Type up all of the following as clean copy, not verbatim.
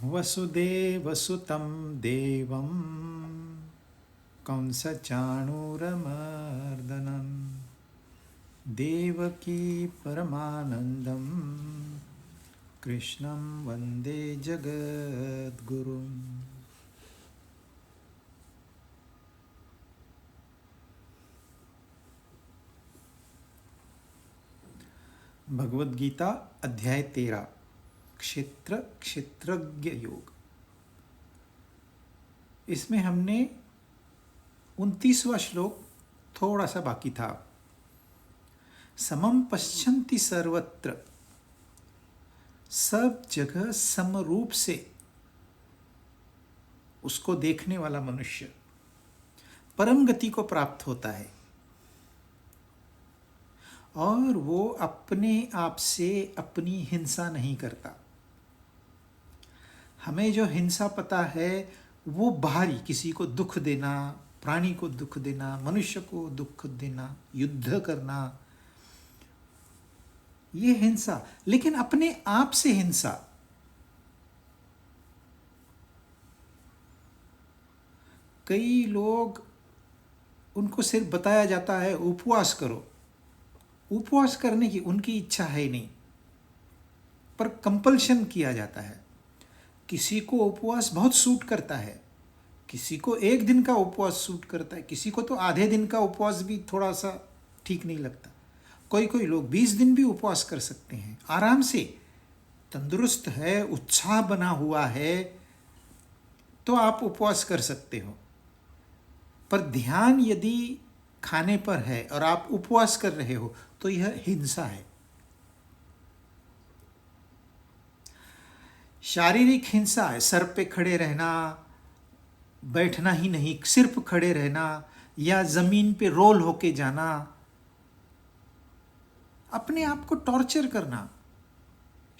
वसुदेवसुतं देवं कंसचाणूरमर्दनं देवकी परमानन्दं कृष्णं वन्दे जगद्गुरुम्। भगवद गीता अध्याय 13 क्षेत्र क्षेत्रज्ञ योग। इसमें हमने 29वां श्लोक थोड़ा सा बाकी था। समम पश्यन्ति सर्वत्र, सब जगह समरूप से उसको देखने वाला मनुष्य परम गति को प्राप्त होता है और वो अपने आप से अपनी हिंसा नहीं करता। हमें जो हिंसा पता है वो बाहरी, किसी को दुख देना, प्राणी को दुख देना, मनुष्य को दुख देना, युद्ध करना, ये हिंसा। लेकिन अपने आप से हिंसा, कई लोग उनको सिर्फ बताया जाता है उपवास करो, उपवास करने की उनकी इच्छा है नहीं, पर कंपल्शन किया जाता है। किसी को उपवास बहुत सूट करता है, किसी को एक दिन का उपवास सूट करता है, किसी को तो आधे दिन का उपवास भी थोड़ा सा ठीक नहीं लगता। कोई लोग 20 दिन भी उपवास कर सकते हैं आराम से, तंदुरुस्त है, उत्साह बना हुआ है तो आप उपवास कर सकते हो। पर ध्यान यदि खाने पर है और आप उपवास कर रहे हो तो यह हिंसा है। शारीरिक हिंसा है, सर पे खड़े रहना, बैठना ही नहीं सिर्फ खड़े रहना, या जमीन पे रोल होके जाना, अपने आप को टॉर्चर करना,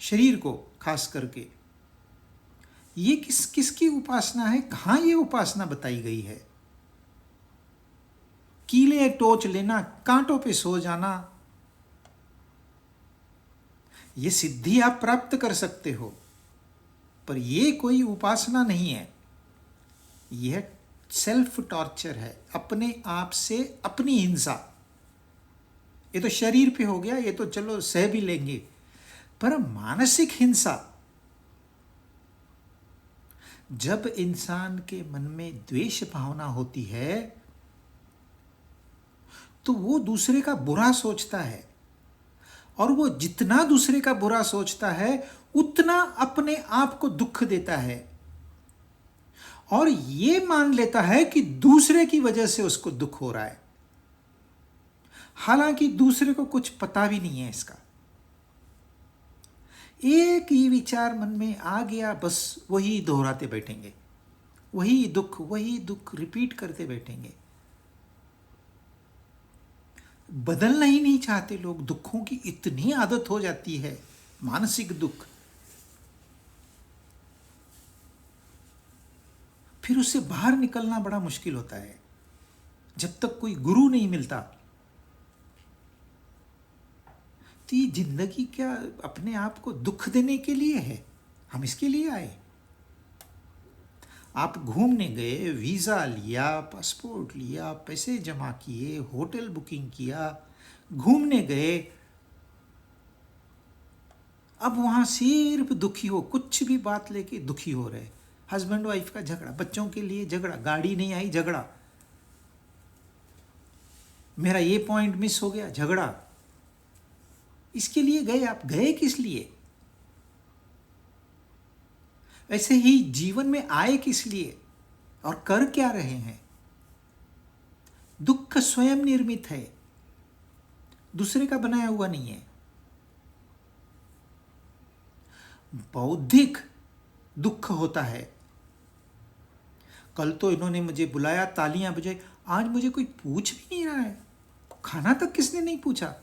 शरीर को खास करके। ये किसकी उपासना है? कहाँ ये उपासना बताई गई है? कीले टोच लेना, कांटों पे सो जाना, ये सिद्धि आप प्राप्त कर सकते हो, पर ये कोई उपासना नहीं है। यह सेल्फ टॉर्चर है, अपने आप से अपनी हिंसा। ये तो शरीर पे हो गया, ये तो चलो सह भी लेंगे, पर मानसिक हिंसा, जब इंसान के मन में द्वेष भावना होती है तो वो दूसरे का बुरा सोचता है, और वो जितना दूसरे का बुरा सोचता है उतना अपने आप को दुख देता है, और ये मान लेता है कि दूसरे की वजह से उसको दुख हो रहा है, हालांकि दूसरे को कुछ पता भी नहीं है इसका। एक ही विचार मन में आ गया, बस वही दोहराते बैठेंगे, वही दुख रिपीट करते बैठेंगे। बदलना ही नहीं चाहते लोग। दुखों की इतनी आदत हो जाती है, मानसिक दुख, फिर उससे बाहर निकलना बड़ा मुश्किल होता है जब तक कोई गुरु नहीं मिलता। तो ये जिंदगी क्या अपने आप को दुख देने के लिए है? हम इसके लिए आए? आप घूमने गए, वीज़ा लिया, पासपोर्ट लिया, पैसे जमा किए, होटल बुकिंग किया, घूमने गए, अब वहाँ सिर्फ दुखी हो, कुछ भी बात लेके दुखी हो रहे। हस्बैंड वाइफ का झगड़ा, बच्चों के लिए झगड़ा, गाड़ी नहीं आई झगड़ा, मेरा ये पॉइंट मिस हो गया झगड़ा। इसके लिए गए आप? गए किस लिए? ऐसे ही जीवन में आए किस लिए और कर क्या रहे हैं? दुख स्वयं निर्मित है, दूसरे का बनाया हुआ नहीं है। बौद्धिक दुख होता है। कल तो इन्होंने मुझे बुलाया, तालियां बजाई, आज मुझे कोई पूछ भी नहीं रहा है, खाना तक किसने नहीं पूछा।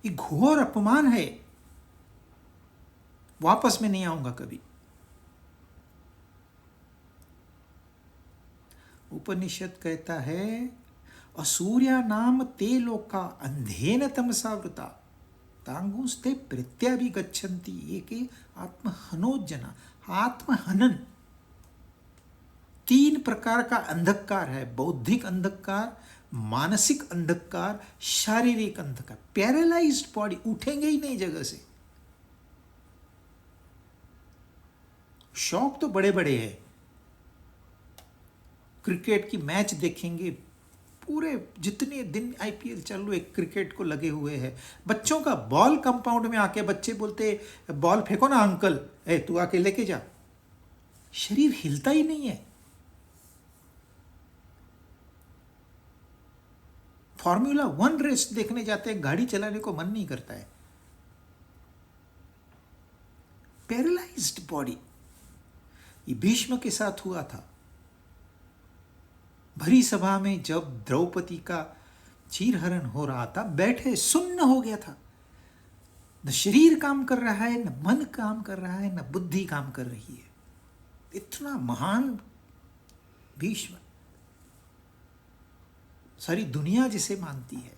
ये घोर अपमान है, वापस मैं नहीं आऊंगा कभी। उपनिषद कहता है, असूर्या नाम ते लोका अंधेन तमसा वृता पतांगुस्ते प्रत्याभिगच्छन्ति, ये के आत्महनोजना, आत्महनन। 3 प्रकार का अंधकार है, बौद्धिक अंधकार, मानसिक अंधकार, शारीरिक अंधकार। पैरालाइज्ड बॉडी, उठेंगे ही नहीं जगह से। शौक तो बड़े बड़े हैं, क्रिकेट की मैच देखेंगे, पूरे जितने दिन आईपीएल चल रहे क्रिकेट को लगे हुए हैं। बच्चों का बॉल कंपाउंड में आके बच्चे बोलते बॉल फेंको ना अंकल, तू आके लेके जा। शरीर हिलता ही नहीं है। फॉर्मूला 1 रेस देखने जाते हैं, गाड़ी चलाने को मन नहीं करता है। Paralysed body. ये भीष्म के साथ हुआ था। भरी सभा में जब द्रौपदी का चीरहरण हो रहा था, बैठे सुन्न हो गया था। न शरीर काम कर रहा है, न मन काम कर रहा है, न बुद्धि काम कर रही है। इतना महान भीष्म, सारी दुनिया जिसे मानती है।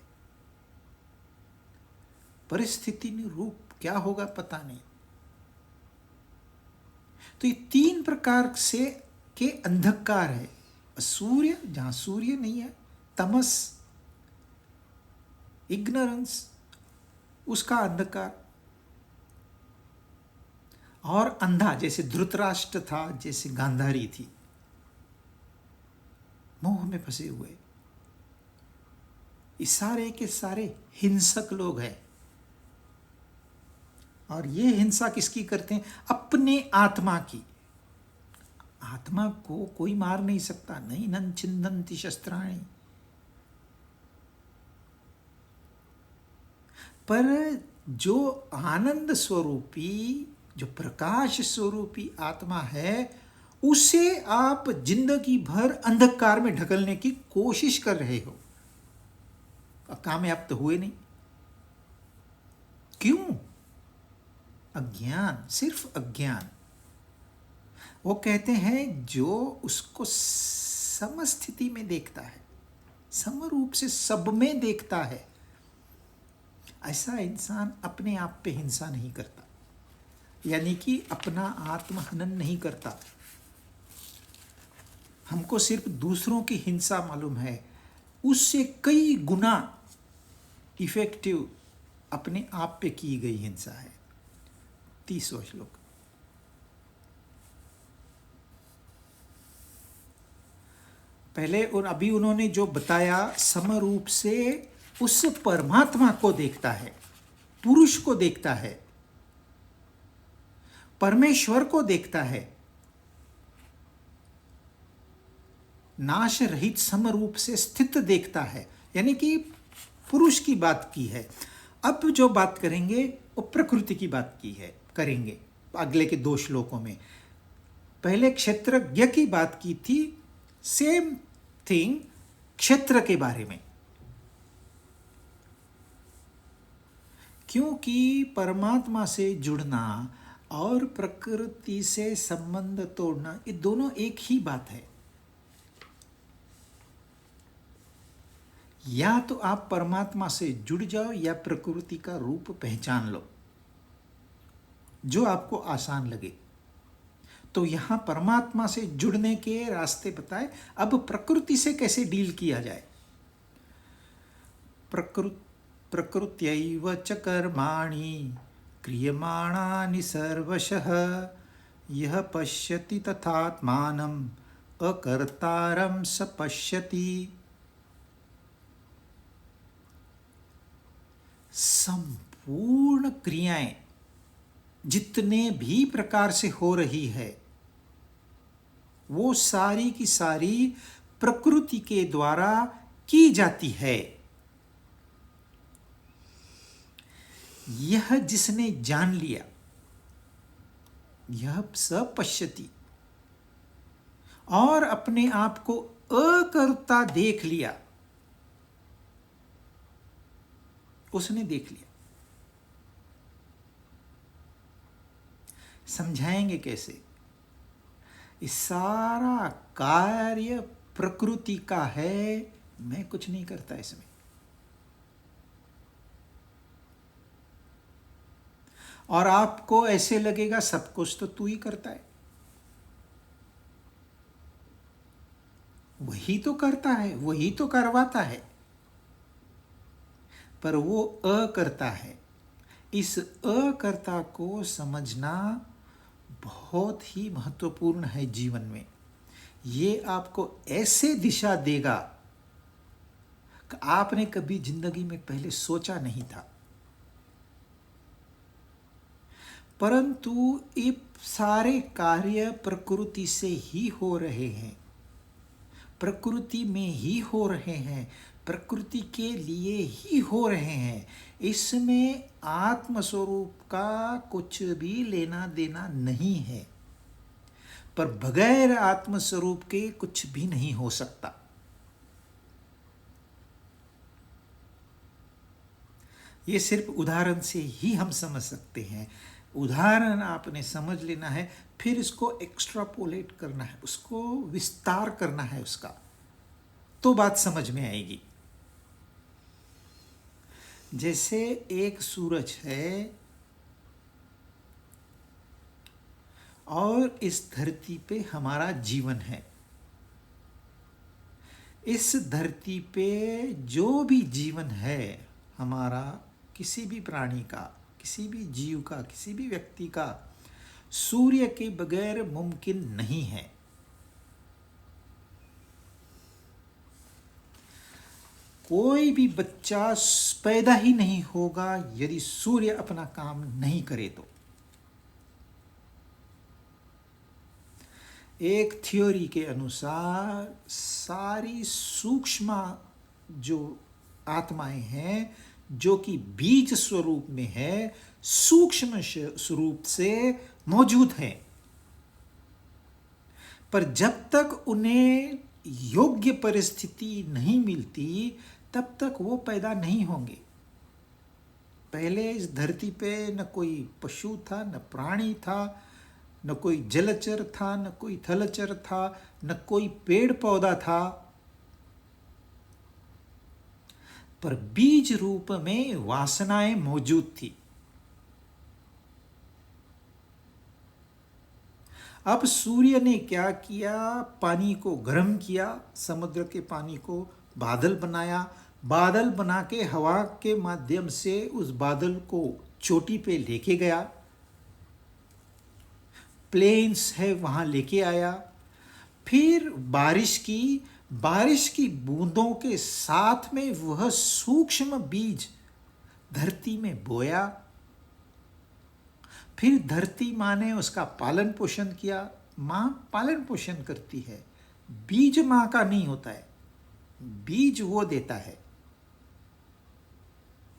परिस्थिति में रूप क्या होगा पता नहीं। तो ये 3 प्रकार से के अंधकार है। सूर्य, जहां सूर्य नहीं है, तमस, इग्नोरेंस, उसका अंधकार। और अंधा, जैसे धृतराष्ट्र था, जैसे गांधारी थी, मोह में फंसे हुए। ये सारे के सारे हिंसक लोग हैं। और ये हिंसा किसकी करते हैं? अपने आत्मा की। आत्मा को कोई मार नहीं सकता। नहीं नन छिन्दन्ति शस्त्राणि। पर जो आनंद स्वरूपी, जो प्रकाश स्वरूपी आत्मा है, उसे आप जिंदगी भर अंधकार में ढकलने की कोशिश कर रहे हो, कामयाब तो हुए नहीं। क्यों? अज्ञान, सिर्फ अज्ञान। वो कहते हैं जो उसको समस्थिति में देखता है, समरूप से सब में देखता है, ऐसा इंसान अपने आप पे हिंसा नहीं करता, यानी कि अपना आत्महनन नहीं करता। हमको सिर्फ दूसरों की हिंसा मालूम है, उससे कई गुना इफेक्टिव अपने आप पे की गई हिंसा है। 30वां श्लोक। पहले और अभी उन्होंने जो बताया, समरूप से उस परमात्मा को देखता है, पुरुष को देखता है, परमेश्वर को देखता है, नाश रहित समरूप से स्थित देखता है, यानी कि पुरुष की बात की है। अब जो बात करेंगे वो प्रकृति की बात की है, करेंगे अगले के 2 श्लोकों में। पहले क्षेत्रज्ञ की बात की थी, सेम थिंग क्षेत्र के बारे में। क्योंकि परमात्मा से जुड़ना और प्रकृति से संबंध तोड़ना, ये दोनों एक ही बात है। या तो आप परमात्मा से जुड़ जाओ या प्रकृति का रूप पहचान लो, जो आपको आसान लगे। तो यहां परमात्मा से जुड़ने के रास्ते बताए। अब प्रकृति से कैसे डील किया जाए। प्रकृत्यैव च कर्माणि क्रियमाणानि सर्वशः यः पश्यति तथात्मानम् अकर्तारं स पश्यति। संपूर्ण क्रियाएं जितने भी प्रकार से हो रही है, वो सारी की सारी प्रकृति के द्वारा की जाती है। यह जिसने जान लिया, यह सब पश्यति, और अपने आप को अकर्ता देख लिया, उसने देख लिया। समझाएंगे कैसे? इस सारा कार्य प्रकृति का है, मैं कुछ नहीं करता इसमें। और आपको ऐसे लगेगा सब कुछ तो तू ही करता है, वही तो करता है, वही तो करवाता है, पर वो अकर्ता है। इस अकर्ता को समझना बहुत ही महत्वपूर्ण है जीवन में। ये आपको ऐसे दिशा देगा कि आपने कभी जिंदगी में पहले सोचा नहीं था। परंतु ये सारे कार्य प्रकृति से ही हो रहे हैं, प्रकृति में ही हो रहे हैं, प्रकृति के लिए ही हो रहे हैं। इसमें आत्मस्वरूप का कुछ भी लेना देना नहीं है, पर बगैर आत्मस्वरूप के कुछ भी नहीं हो सकता। ये सिर्फ उदाहरण से ही हम समझ सकते हैं। उदाहरण आपने समझ लेना है, फिर इसको एक्स्ट्रापोलेट करना है, उसको विस्तार करना है उसका, तो बात समझ में आएगी। जैसे एक सूरज है और इस धरती पे हमारा जीवन है। इस धरती पे जो भी जीवन है हमारा, किसी भी प्राणी का, किसी भी जीव का, किसी भी व्यक्ति का, सूर्य के बगैर मुमकिन नहीं है। कोई भी बच्चा पैदा ही नहीं होगा यदि सूर्य अपना काम नहीं करे तो। एक थ्योरी के अनुसार सारी सूक्ष्म जो आत्माएं हैं, जो कि बीज स्वरूप में है, सूक्ष्म स्वरूप से मौजूद हैं, पर जब तक उन्हें योग्य परिस्थिति नहीं मिलती तब तक वो पैदा नहीं होंगे। पहले इस धरती पे न कोई पशु था, न प्राणी था, न कोई जलचर था, न कोई थलचर था, न कोई पेड़ पौधा था, पर बीज रूप में वासनाएं मौजूद थी। अब सूर्य ने क्या किया? पानी को गर्म किया, समुद्र के पानी को बादल बनाया, बादल बना के हवा के माध्यम से उस बादल को चोटी पे लेके गया, प्लेन्स है वहां लेके आया, फिर बारिश की बूंदों के साथ में वह सूक्ष्म बीज धरती में बोया, फिर धरती माँ ने उसका पालन पोषण किया। माँ पालन पोषण करती है, बीज माँ का नहीं होता है, बीज वो देता है,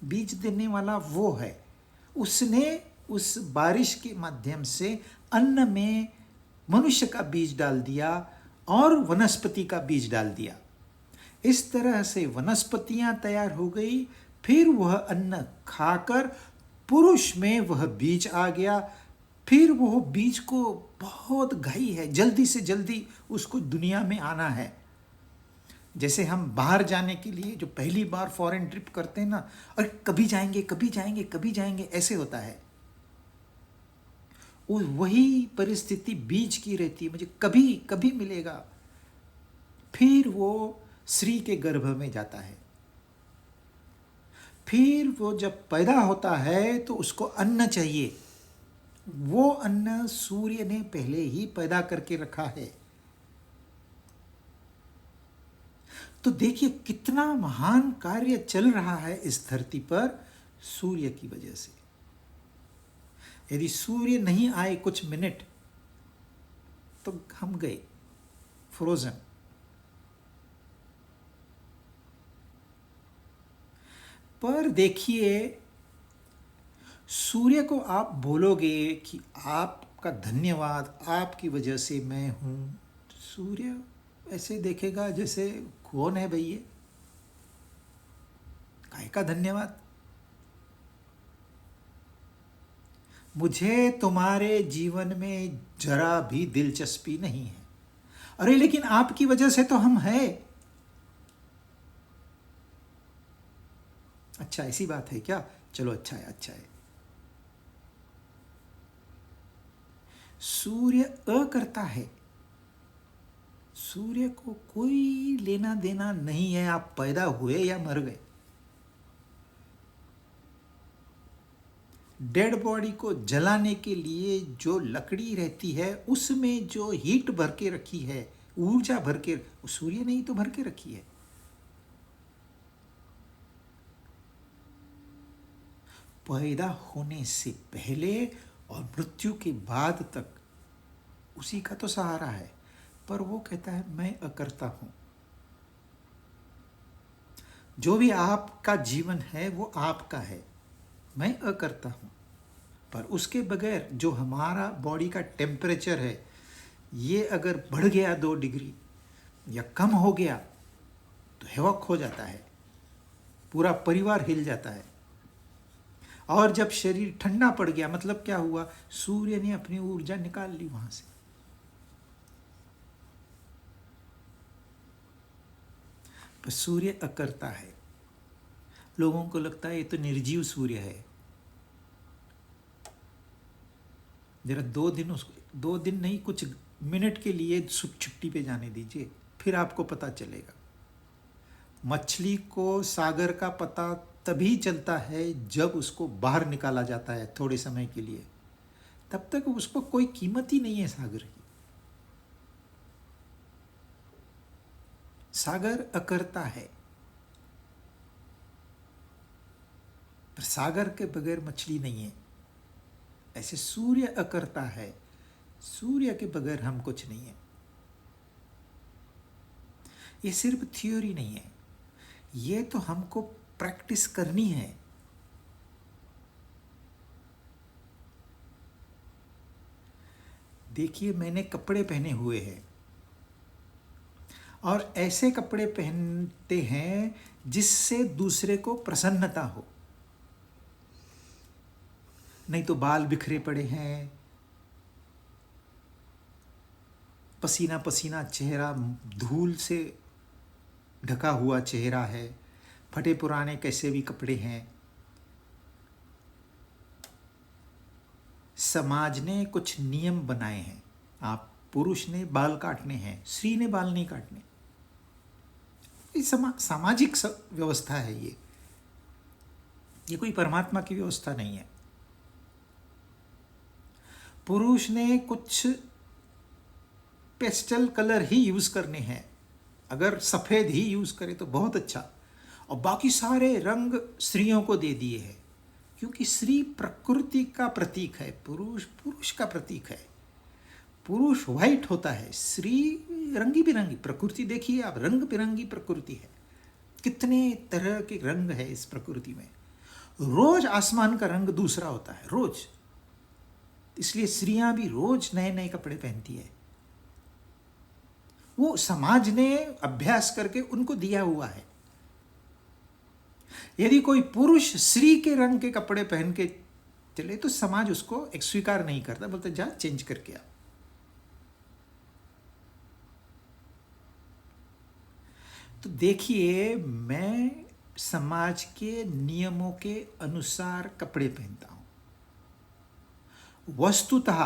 बीज देने वाला वो है। उसने उस बारिश के माध्यम से अन्न में मनुष्य का बीज डाल दिया और वनस्पति का बीज डाल दिया। इस तरह से वनस्पतियां तैयार हो गई, फिर वह अन्न खाकर पुरुष में वह बीज आ गया, फिर वह बीज को बहुत घाई है, जल्दी से जल्दी उसको दुनिया में आना है। जैसे हम बाहर जाने के लिए जो पहली बार फॉरेन ट्रिप करते हैं ना, और कभी जाएंगे कभी जाएंगे कभी जाएंगे ऐसे होता है। वही परिस्थिति बीज की रहती है, मुझे कभी कभी मिलेगा। फिर वो स्त्री के गर्भ में जाता है, फिर वो जब पैदा होता है तो उसको अन्न चाहिए। वो अन्न सूर्य ने पहले ही पैदा करके रखा है। तो देखिए कितना महान कार्य चल रहा है इस धरती पर सूर्य की वजह से। यदि सूर्य नहीं आए कुछ मिनट तो हम गए फ्रोजन। पर देखिए, सूर्य को आप बोलोगे कि आपका धन्यवाद, आपकी वजह से मैं हूं, सूर्य ऐसे देखेगा जैसे कौन है भैया, काय का धन्यवाद, मुझे तुम्हारे जीवन में जरा भी दिलचस्पी नहीं है। अरे लेकिन आपकी वजह से तो हम हैं। अच्छा ऐसी बात है क्या? चलो अच्छा है, अच्छा है। सूर्य अकर्ता है। सूर्य को कोई लेना देना नहीं है आप पैदा हुए या मर गए। डेड बॉडी को जलाने के लिए जो लकड़ी रहती है उसमें जो हीट भर के रखी है, ऊर्जा भर के, सूर्य ने ही तो भर के रखी है। पैदा होने से पहले और मृत्यु के बाद तक उसी का तो सहारा है, पर वो कहता है मैं अकर्ता हूं। जो भी आपका जीवन है वो आपका है, मैं अकर्ता हूं। पर उसके बगैर जो हमारा बॉडी का टेम्परेचर है, ये अगर बढ़ गया 2 डिग्री या कम हो गया तो हैवॉक हो जाता है, पूरा परिवार हिल जाता है। और जब शरीर ठंडा पड़ गया मतलब क्या हुआ, सूर्य ने अपनी ऊर्जा निकाल ली वहां से। पर सूर्य अकर्ता है। लोगों को लगता है ये तो निर्जीव सूर्य है। जरा 2 दिन नहीं, कुछ मिनट के लिए छुट्टी पे जाने दीजिए, फिर आपको पता चलेगा। मछली को सागर का पता तभी चलता है जब उसको बाहर निकाला जाता है थोड़े समय के लिए, तब तक उसको कोई कीमत ही नहीं है सागर की। सागर अकर्ता है, पर सागर के बगैर मछली नहीं है। ऐसे सूर्य अकर्ता है, सूर्य के बगैर हम कुछ नहीं है। ये सिर्फ थ्योरी नहीं है, ये तो हमको प्रैक्टिस करनी है। देखिए मैंने कपड़े पहने हुए हैं और ऐसे कपड़े पहनते हैं जिससे दूसरे को प्रसन्नता हो। नहीं तो बाल बिखरे पड़े हैं, पसीना पसीना चेहरा, धूल से ढका हुआ चेहरा है, फटे पुराने कैसे भी कपड़े हैं। समाज ने कुछ नियम बनाए हैं, आप पुरुष ने बाल काटने हैं, स्त्री ने बाल नहीं काटने। ये सामाजिक व्यवस्था है। ये कोई परमात्मा की व्यवस्था नहीं है। पुरुष ने कुछ पेस्टल कलर ही यूज करने हैं, अगर सफेद ही यूज करे तो बहुत अच्छा, और बाकी सारे रंग स्त्रियों को दे दिए हैं, क्योंकि स्त्री प्रकृति का प्रतीक है, पुरुष का प्रतीक है। पुरुष व्हाइट होता है, स्त्री रंगी बिरंगी। प्रकृति देखिए आप, रंग बिरंगी प्रकृति है, कितने तरह के रंग है इस प्रकृति में। रोज आसमान का रंग दूसरा होता है, रोज। इसलिए स्त्रियां भी रोज नए नए कपड़े पहनती है। वो समाज ने अभ्यास करके उनको दिया हुआ है। यदि कोई पुरुष स्त्री के रंग के कपड़े पहन के चले तो समाज उसको स्वीकार नहीं करता, बोलते जा चेंज करके आ। तो देखिए मैं समाज के नियमों के अनुसार कपड़े पहनता हूं। वस्तुतः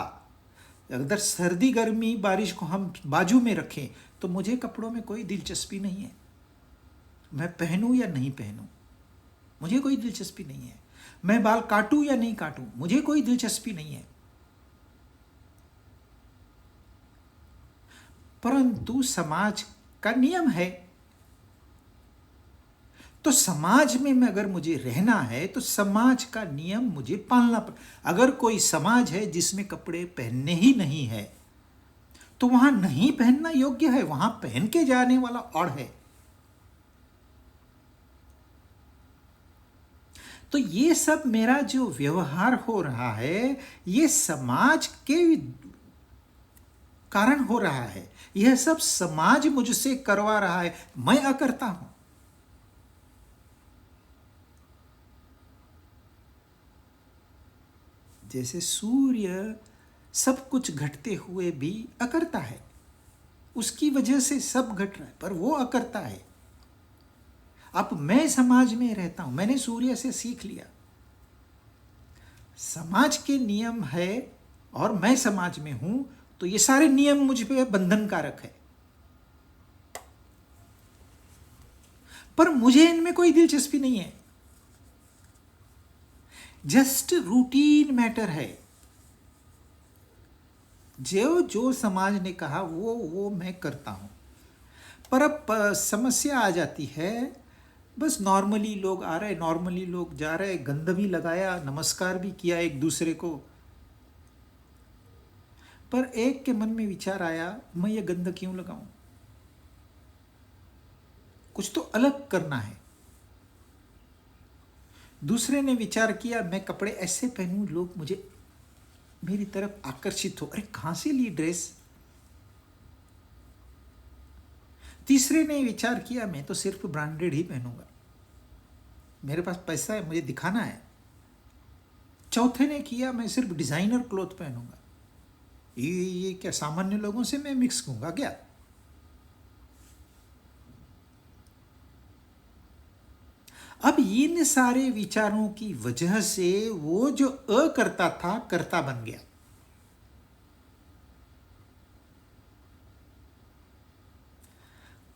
अगर सर्दी गर्मी बारिश को हम बाजू में रखें तो मुझे कपड़ों में कोई दिलचस्पी नहीं है। मैं पहनूं या नहीं पहनूं मुझे कोई दिलचस्पी नहीं है। मैं बाल काटूं या नहीं काटूं मुझे कोई दिलचस्पी नहीं है। परंतु समाज का नियम है, तो समाज में अगर मुझे रहना है तो समाज का नियम मुझे पालना पड़ेगा। अगर कोई समाज है जिसमें कपड़े पहनने ही नहीं है तो वहां नहीं पहनना योग्य है, वहां पहन के जाने वाला और है। तो ये सब मेरा जो व्यवहार हो रहा है ये समाज के कारण हो रहा है, यह सब समाज मुझसे करवा रहा है, मैं अकर्ता हूं। जैसे सूर्य सब कुछ घटते हुए भी अकर्ता है, उसकी वजह से सब घट रहा है, पर वो अकर्ता है। अब मैं समाज में रहता हूं, मैंने सूर्य से सीख लिया, समाज के नियम है और मैं समाज में हूं, तो ये सारे नियम मुझ पे बंधनकारक है। पर मुझे इनमें कोई दिलचस्पी नहीं है, जस्ट रूटीन मैटर है। जो जो समाज ने कहा वो मैं करता हूं। पर अब समस्या आ जाती है, बस नॉर्मली लोग आ रहे, नॉर्मली लोग जा रहे, गंध भी लगाया, नमस्कार भी किया एक दूसरे को। पर एक के मन में विचार आया, मैं ये गंध क्यों लगाऊं, कुछ तो अलग करना है। दूसरे ने विचार किया, मैं कपड़े ऐसे पहनूं लोग मुझे मेरी तरफ आकर्षित हो। अरे कहां से ली ड्रेस? तीसरे ने विचार किया, मैं तो सिर्फ ब्रांडेड ही पहनूंगा, मेरे पास पैसा है, मुझे दिखाना है। चौथे ने किया, मैं सिर्फ डिजाइनर क्लॉथ पहनूंगा। ये क्या सामान्य लोगों से मैं मिक्स होऊंगा क्या? अब इन सारे विचारों की वजह से वो जो अकर्ता था कर्ता बन गया।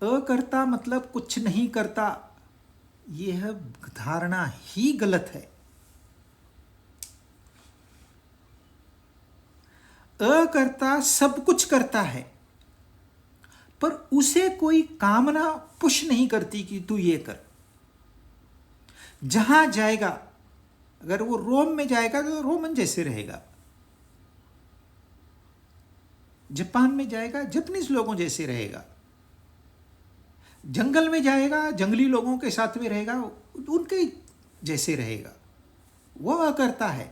अकर्ता मतलब कुछ नहीं करता, यह धारणा ही गलत है। अकर्ता सब कुछ करता है, पर उसे कोई कामना पुश नहीं करती कि तू ये कर। जहां जाएगा, अगर वो रोम में जाएगा तो रोमन जैसे रहेगा, जापान में जाएगा जापानीज लोगों जैसे रहेगा, जंगल में जाएगा जंगली लोगों के साथ में रहेगा, उनके जैसे रहेगा। वो अकर्ता है,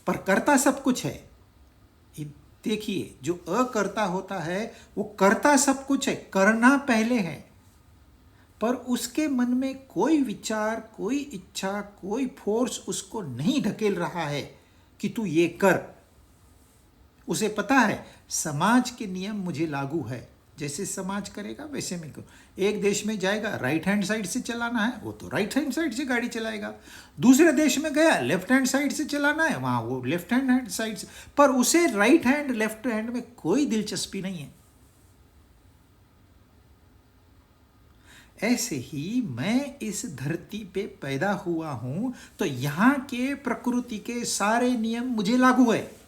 पर कर्ता सब कुछ है। देखिए, जो अकर्ता होता है वो कर्ता सब कुछ है, करना पहले है, पर उसके मन में कोई विचार, कोई इच्छा, कोई फोर्स उसको नहीं ढकेल रहा है कि तू ये कर। उसे पता है समाज के नियम मुझे लागू है, जैसे समाज करेगा वैसे मैं करूँ। एक देश में जाएगा, राइट हैंड साइड से चलाना है, वो तो राइट हैंड साइड से गाड़ी चलाएगा। दूसरे देश में गया, लेफ्ट हैंड साइड से चलाना है, वहाँ वो लेफ्ट हैंड साइड से, पर उसे राइट हैंड लेफ्ट हैंड में कोई दिलचस्पी नहीं है। ऐसे ही मैं इस धरती पे पैदा हुआ हूं, तो यहां के प्रकृति के सारे नियम मुझे लागू है।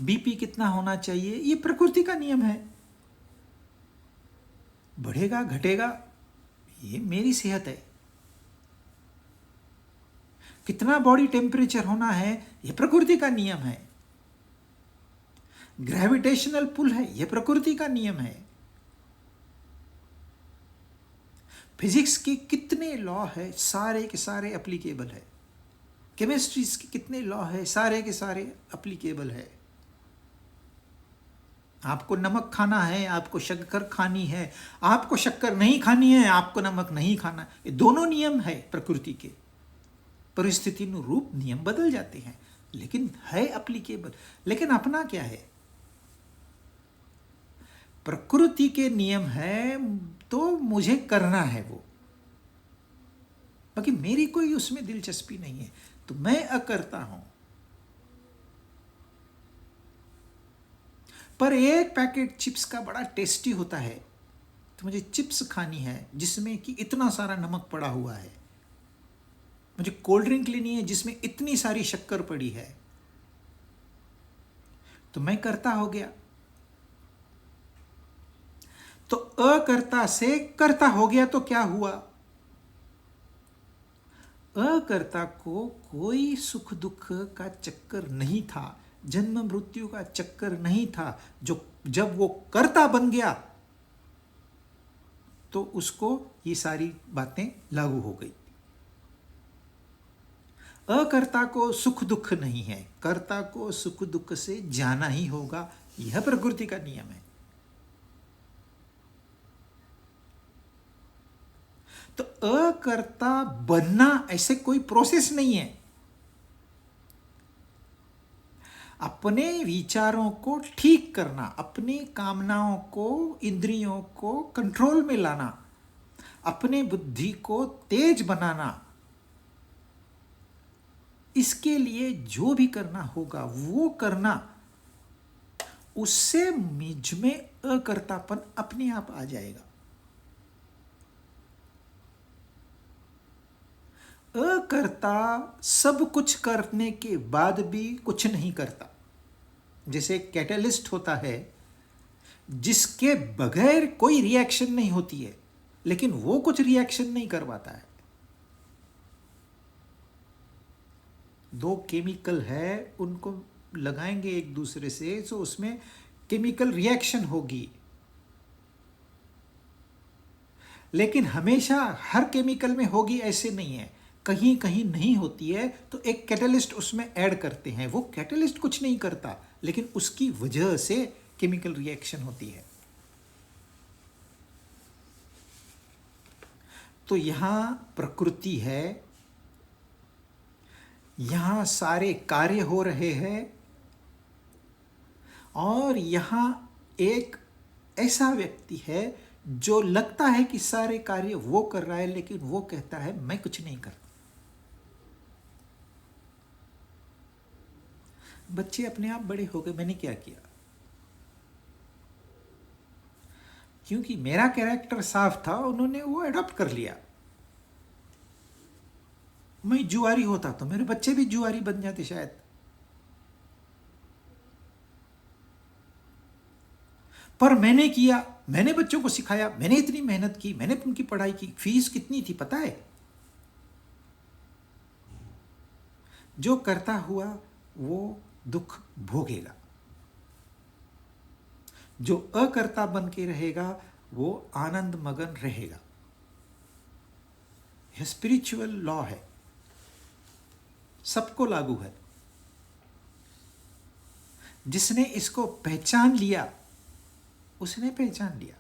बीपी कितना होना चाहिए, ये प्रकृति का नियम है। बढ़ेगा घटेगा, ये मेरी सेहत है। कितना बॉडी टेम्परेचर होना है, ये प्रकृति का नियम है। ग्रेविटेशनल पुल है, यह प्रकृति का नियम है। फिजिक्स के कितने लॉ है, सारे के सारे एप्लीकेबल है। केमिस्ट्री के कितने लॉ है, सारे के सारे एप्लीकेबल है। आपको नमक खाना है, आपको शक्कर खानी है, आपको शक्कर नहीं खानी है, आपको नमक नहीं खाना है, ये दोनों नियम है प्रकृति के। परिस्थिति अनुरूप नियम बदल जाते हैं, लेकिन है एप्लीकेबल। लेकिन अपना क्या है? प्रकृति के नियम है तो मुझे करना है वो, बाकी मेरी कोई उसमें दिलचस्पी नहीं है, तो मैं अकर्ता हूं। पर एक पैकेट चिप्स का बड़ा टेस्टी होता है, तो मुझे चिप्स खानी है जिसमें कि इतना सारा नमक पड़ा हुआ है। मुझे कोल्ड ड्रिंक लेनी है जिसमें इतनी सारी शक्कर पड़ी है, तो मैं कर्ता हो गया। तो अकर्ता से कर्ता हो गया, तो क्या हुआ? अकर्ता को कोई सुख दुख का चक्कर नहीं था, जन्म मृत्यु का चक्कर नहीं था। जो जब वो कर्ता बन गया तो उसको ये सारी बातें लागू हो गई। अकर्ता को सुख दुख नहीं है, कर्ता को सुख दुख से जाना ही होगा, यह प्रकृति का नियम है। तो अकर्ता बनना ऐसे कोई प्रोसेस नहीं है। अपने विचारों को ठीक करना, अपनी कामनाओं को, इंद्रियों को कंट्रोल में लाना, अपने बुद्धि को तेज बनाना, इसके लिए जो भी करना होगा वो करना, उससे मुझ में अकर्तापन अपने आप आ जाएगा। अकर्ता सब कुछ करने के बाद भी कुछ नहीं करता। जैसे कैटलिस्ट होता है जिसके बगैर कोई रिएक्शन नहीं होती है, लेकिन वो कुछ रिएक्शन नहीं करवाता है। दो केमिकल है, उनको लगाएंगे एक दूसरे से तो उसमें केमिकल रिएक्शन होगी, लेकिन हमेशा हर केमिकल में होगी ऐसे नहीं है। कहीं कहीं नहीं होती है तो एक कैटलिस्ट उसमें ऐड करते हैं। वो कैटलिस्ट कुछ नहीं करता, लेकिन उसकी वजह से केमिकल रिएक्शन होती है। तो यहां प्रकृति है, यहां सारे कार्य हो रहे हैं, और यहां एक ऐसा व्यक्ति है जो लगता है कि सारे कार्य वो कर रहा है, लेकिन वो कहता है मैं कुछ नहीं करता। बच्चे अपने आप बड़े हो गए, मैंने क्या किया? क्योंकि मेरा कैरेक्टर साफ था, उन्होंने वो अडॉप्ट कर लिया। मैं जुआरी होता तो मेरे बच्चे भी जुआरी बन जाते शायद। पर मैंने किया, मैंने बच्चों को सिखाया, मैंने इतनी मेहनत की, मैंने उनकी पढ़ाई की। फीस कितनी थी पता है? जो करता हुआ वो दुख भोगेगा, जो अकर्ता बन के रहेगा वो आनंद मगन रहेगा। यह स्पिरिचुअल लॉ है, सबको लागू है। जिसने इसको पहचान लिया उसने पहचान लिया,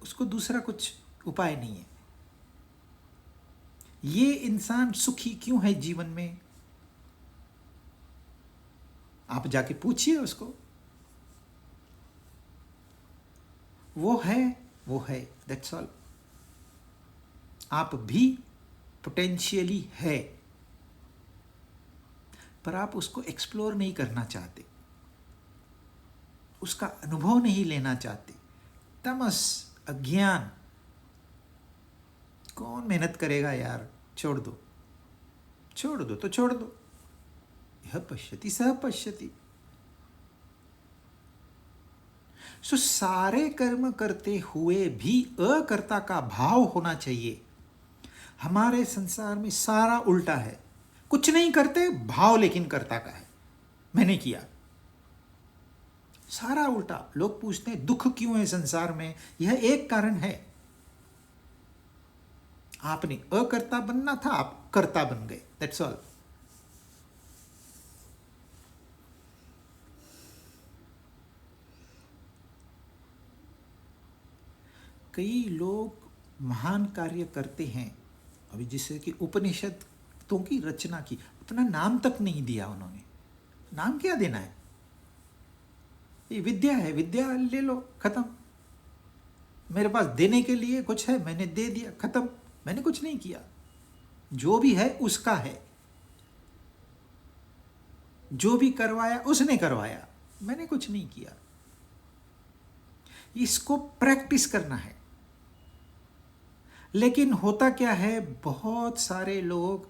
उसको दूसरा कुछ उपाय नहीं है। ये इंसान सुखी क्यों है जीवन में? आप जाके पूछिए उसको। वो है, दैट्स ऑल। आप भी पोटेंशियली है, पर आप उसको एक्सप्लोर नहीं करना चाहते, उसका अनुभव नहीं लेना चाहते। तमस, अज्ञान, कौन मेहनत करेगा यार, छोड़ दो तो छोड़ दो। यह पश्यति सह पश्यति। सो सारे कर्म करते हुए भी अकर्ता का भाव होना चाहिए। हमारे संसार में सारा उल्टा है, कुछ नहीं करते भाव लेकिन कर्ता का है, मैंने किया। सारा उल्टा। लोग पूछते हैं दुख क्यों है संसार में? यह एक कारण है, आपने अकर्ता बनना था, आप कर्ता बन गए, दैट्स ऑल। कई लोग महान कार्य करते हैं, अभी जैसे कि उपनिषदों की रचना की, अपना नाम तक नहीं दिया उन्होंने। नाम क्या देना है? ये विद्या है, विद्या ले लो, खत्म। मेरे पास देने के लिए कुछ है, मैंने दे दिया, खत्म। मैंने कुछ नहीं किया, जो भी है उसका है, जो भी करवाया उसने करवाया, मैंने कुछ नहीं किया। इसको प्रैक्टिस करना है। लेकिन होता क्या है, बहुत सारे लोग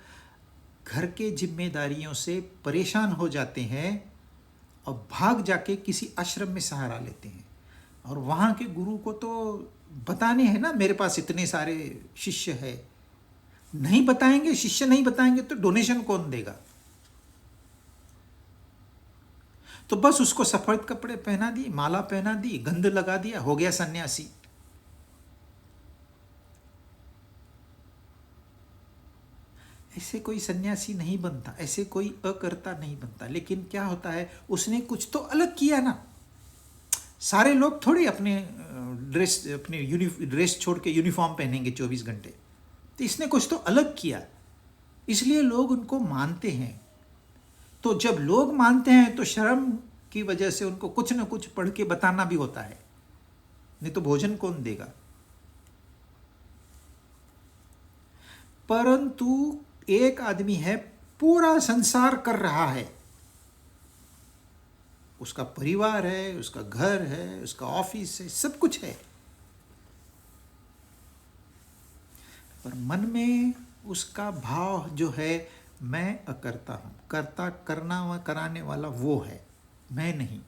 घर के जिम्मेदारियों से परेशान हो जाते हैं और भाग जाके किसी आश्रम में सहारा लेते हैं, और वहाँ के गुरु को तो बताने हैं ना मेरे पास इतने सारे शिष्य है। नहीं बताएंगे, शिष्य नहीं बताएंगे तो डोनेशन कौन देगा? तो बस उसको सफेद कपड़े पहना दिए, माला पहना दी, गंध लगा दिया, हो गया सन्यासी। ऐसे कोई सन्यासी नहीं बनता, ऐसे कोई अकर्ता नहीं बनता। लेकिन क्या होता है, उसने कुछ तो अलग किया ना। सारे लोग थोड़ी अपने ड्रेस छोड़ के यूनिफॉर्म पहनेंगे 24 घंटे। तो इसने कुछ तो अलग किया, इसलिए लोग उनको मानते हैं। तो जब लोग मानते हैं तो शर्म की वजह से उनको कुछ न कुछ पढ़ के बताना भी होता है, नहीं तो भोजन कौन देगा? परंतु एक आदमी है, पूरा संसार कर रहा है, उसका परिवार है, उसका घर है, उसका ऑफिस है, सब कुछ है, पर मन में उसका भाव जो है, मैं अकर्ता हूं, कर्ता करना कराने वाला वो है, मैं नहीं।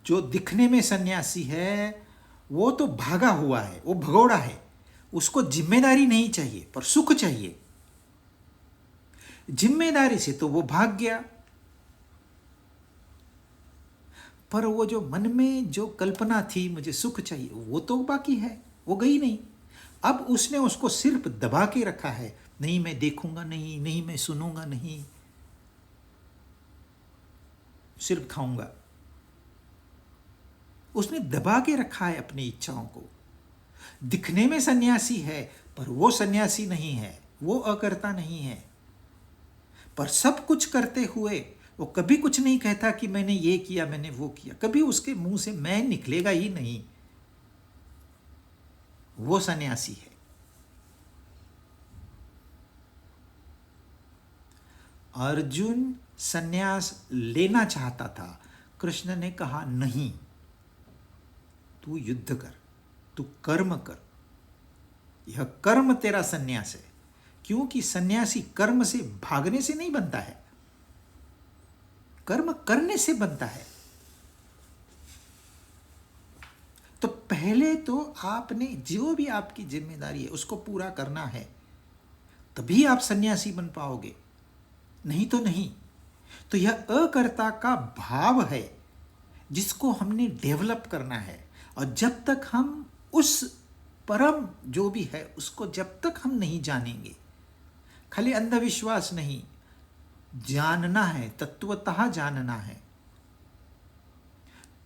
जो दिखने में सन्यासी है वो तो भागा हुआ है, वो भगोड़ा है, उसको जिम्मेदारी नहीं चाहिए पर सुख चाहिए। जिम्मेदारी से तो वो भाग गया, पर वो जो मन में जो कल्पना थी मुझे सुख चाहिए, वो तो बाकी है, वो गई नहीं। अब उसने उसको सिर्फ दबा के रखा है, नहीं मैं देखूंगा नहीं, नहीं मैं सुनूंगा नहीं, सिर्फ खाऊंगा। उसने दबा के रखा है अपनी इच्छाओं को। दिखने में सन्यासी है पर वो सन्यासी नहीं है, वो अकर्ता नहीं है। पर सब कुछ करते हुए वो कभी कुछ नहीं कहता कि मैंने ये किया, मैंने वो किया, कभी उसके मुंह से मैं निकलेगा ही नहीं, वो सन्यासी है। अर्जुन सन्यास लेना चाहता था, कृष्ण ने कहा नहीं, तू युद्ध कर, तू कर्म कर, यह कर्म तेरा सन्यास है। क्योंकि सन्यासी कर्म से भागने से नहीं बनता है, कर्म करने से बनता है। तो पहले तो आपने जो भी आपकी जिम्मेदारी है उसको पूरा करना है, तभी आप सन्यासी बन पाओगे, नहीं तो नहीं। तो यह अकर्ता का भाव है जिसको हमने डेवलप करना है। और जब तक हम उस परम जो भी है उसको जब तक हम नहीं जानेंगे, खाली अंधविश्वास नहीं, जानना है, तत्वतः जानना है,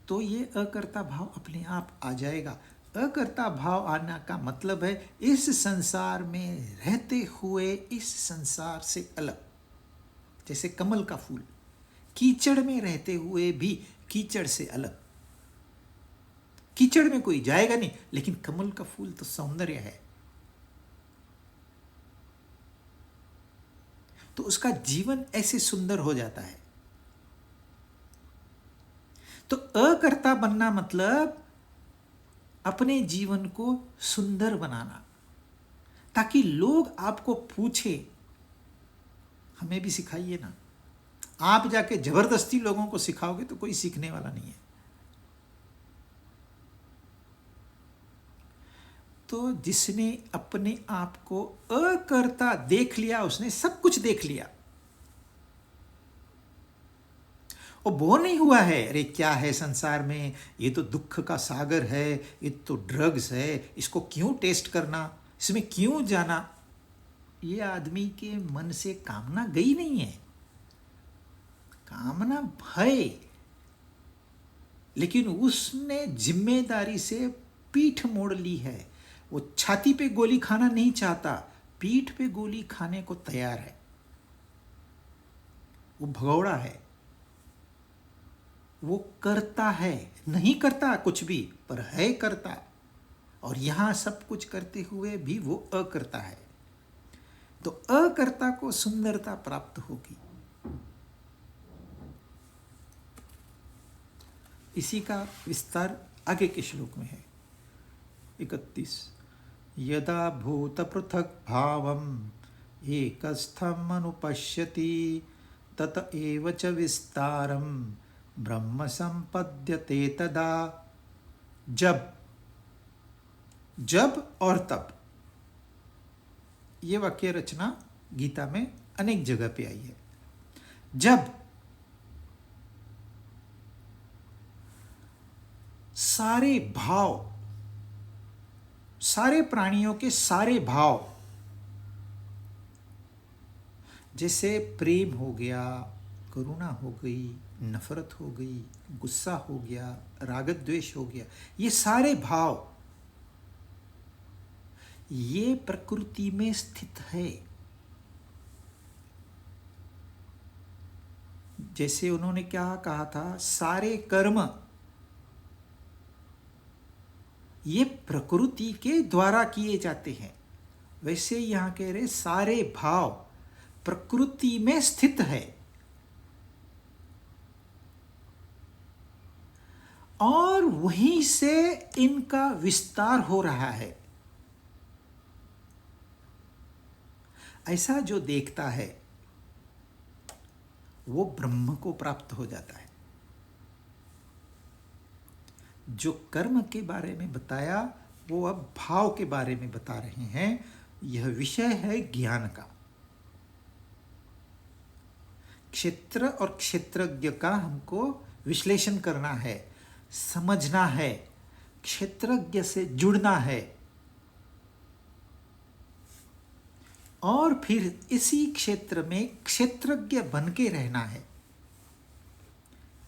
तो ये अकर्ता भाव अपने आप आ जाएगा। अकर्ता भाव आना का मतलब है इस संसार में रहते हुए इस संसार से अलग। जैसे कमल का फूल कीचड़ में रहते हुए भी कीचड़ से अलग। कीचड़ में कोई जाएगा नहीं, लेकिन कमल का फूल तो सौंदर्य है, तो उसका जीवन ऐसे सुंदर हो जाता है। तो अकर्ता बनना मतलब अपने जीवन को सुंदर बनाना, ताकि लोग आपको पूछे, हमें भी सिखाइए ना। आप जाके जबरदस्ती लोगों को सिखाओगे तो कोई सीखने वाला नहीं है। तो जिसने अपने आप को अकर्ता देख लिया, उसने सब कुछ देख लिया। और बोर नहीं हुआ है, अरे क्या है संसार में, ये तो दुख का सागर है, ये तो ड्रग्स है, इसको क्यों टेस्ट करना, इसमें क्यों जाना। ये आदमी के मन से कामना गई नहीं है, कामना है, लेकिन उसने जिम्मेदारी से पीठ मोड़ ली है। वो छाती पे गोली खाना नहीं चाहता, पीठ पे गोली खाने को तैयार है। वो भगौड़ा है, वो करता है, नहीं करता कुछ भी पर है करता। और यहां सब कुछ करते हुए भी वो अकर्ता है। तो अकर्ता को सुंदरता प्राप्त होगी। इसी का विस्तार आगे के श्लोक में है। 31 यदा भूत पृथक भावम एकस्थम अनुपश्यति तत एव च विस्तारम ब्रह्म संपद्यते तदा। जब और तब, ये वाक्य रचना गीता में अनेक जगह पे आई है। जब सारे भाव, सारे प्राणियों के सारे भाव, जैसे प्रेम हो गया, करुणा हो गई, नफरत हो गई, गुस्सा हो गया, राग द्वेष हो गया, ये सारे भाव ये प्रकृति में स्थित है। जैसे उन्होंने क्या कहा था, सारे कर्म ये प्रकृति के द्वारा किए जाते हैं। वैसे यहाँ कह रहे सारे भाव प्रकृति में स्थित है और वहीं से इनका विस्तार हो रहा है। ऐसा जो देखता है वो ब्रह्म को प्राप्त हो जाता है। जो कर्म के बारे में बताया वो अब भाव के बारे में बता रहे हैं। यह विषय है ज्ञान का। क्षेत्र और क्षेत्रज्ञ का हमको विश्लेषण करना है, समझना है, क्षेत्रज्ञ से जुड़ना है और फिर इसी क्षेत्र में क्षेत्रज्ञ बन के रहना है।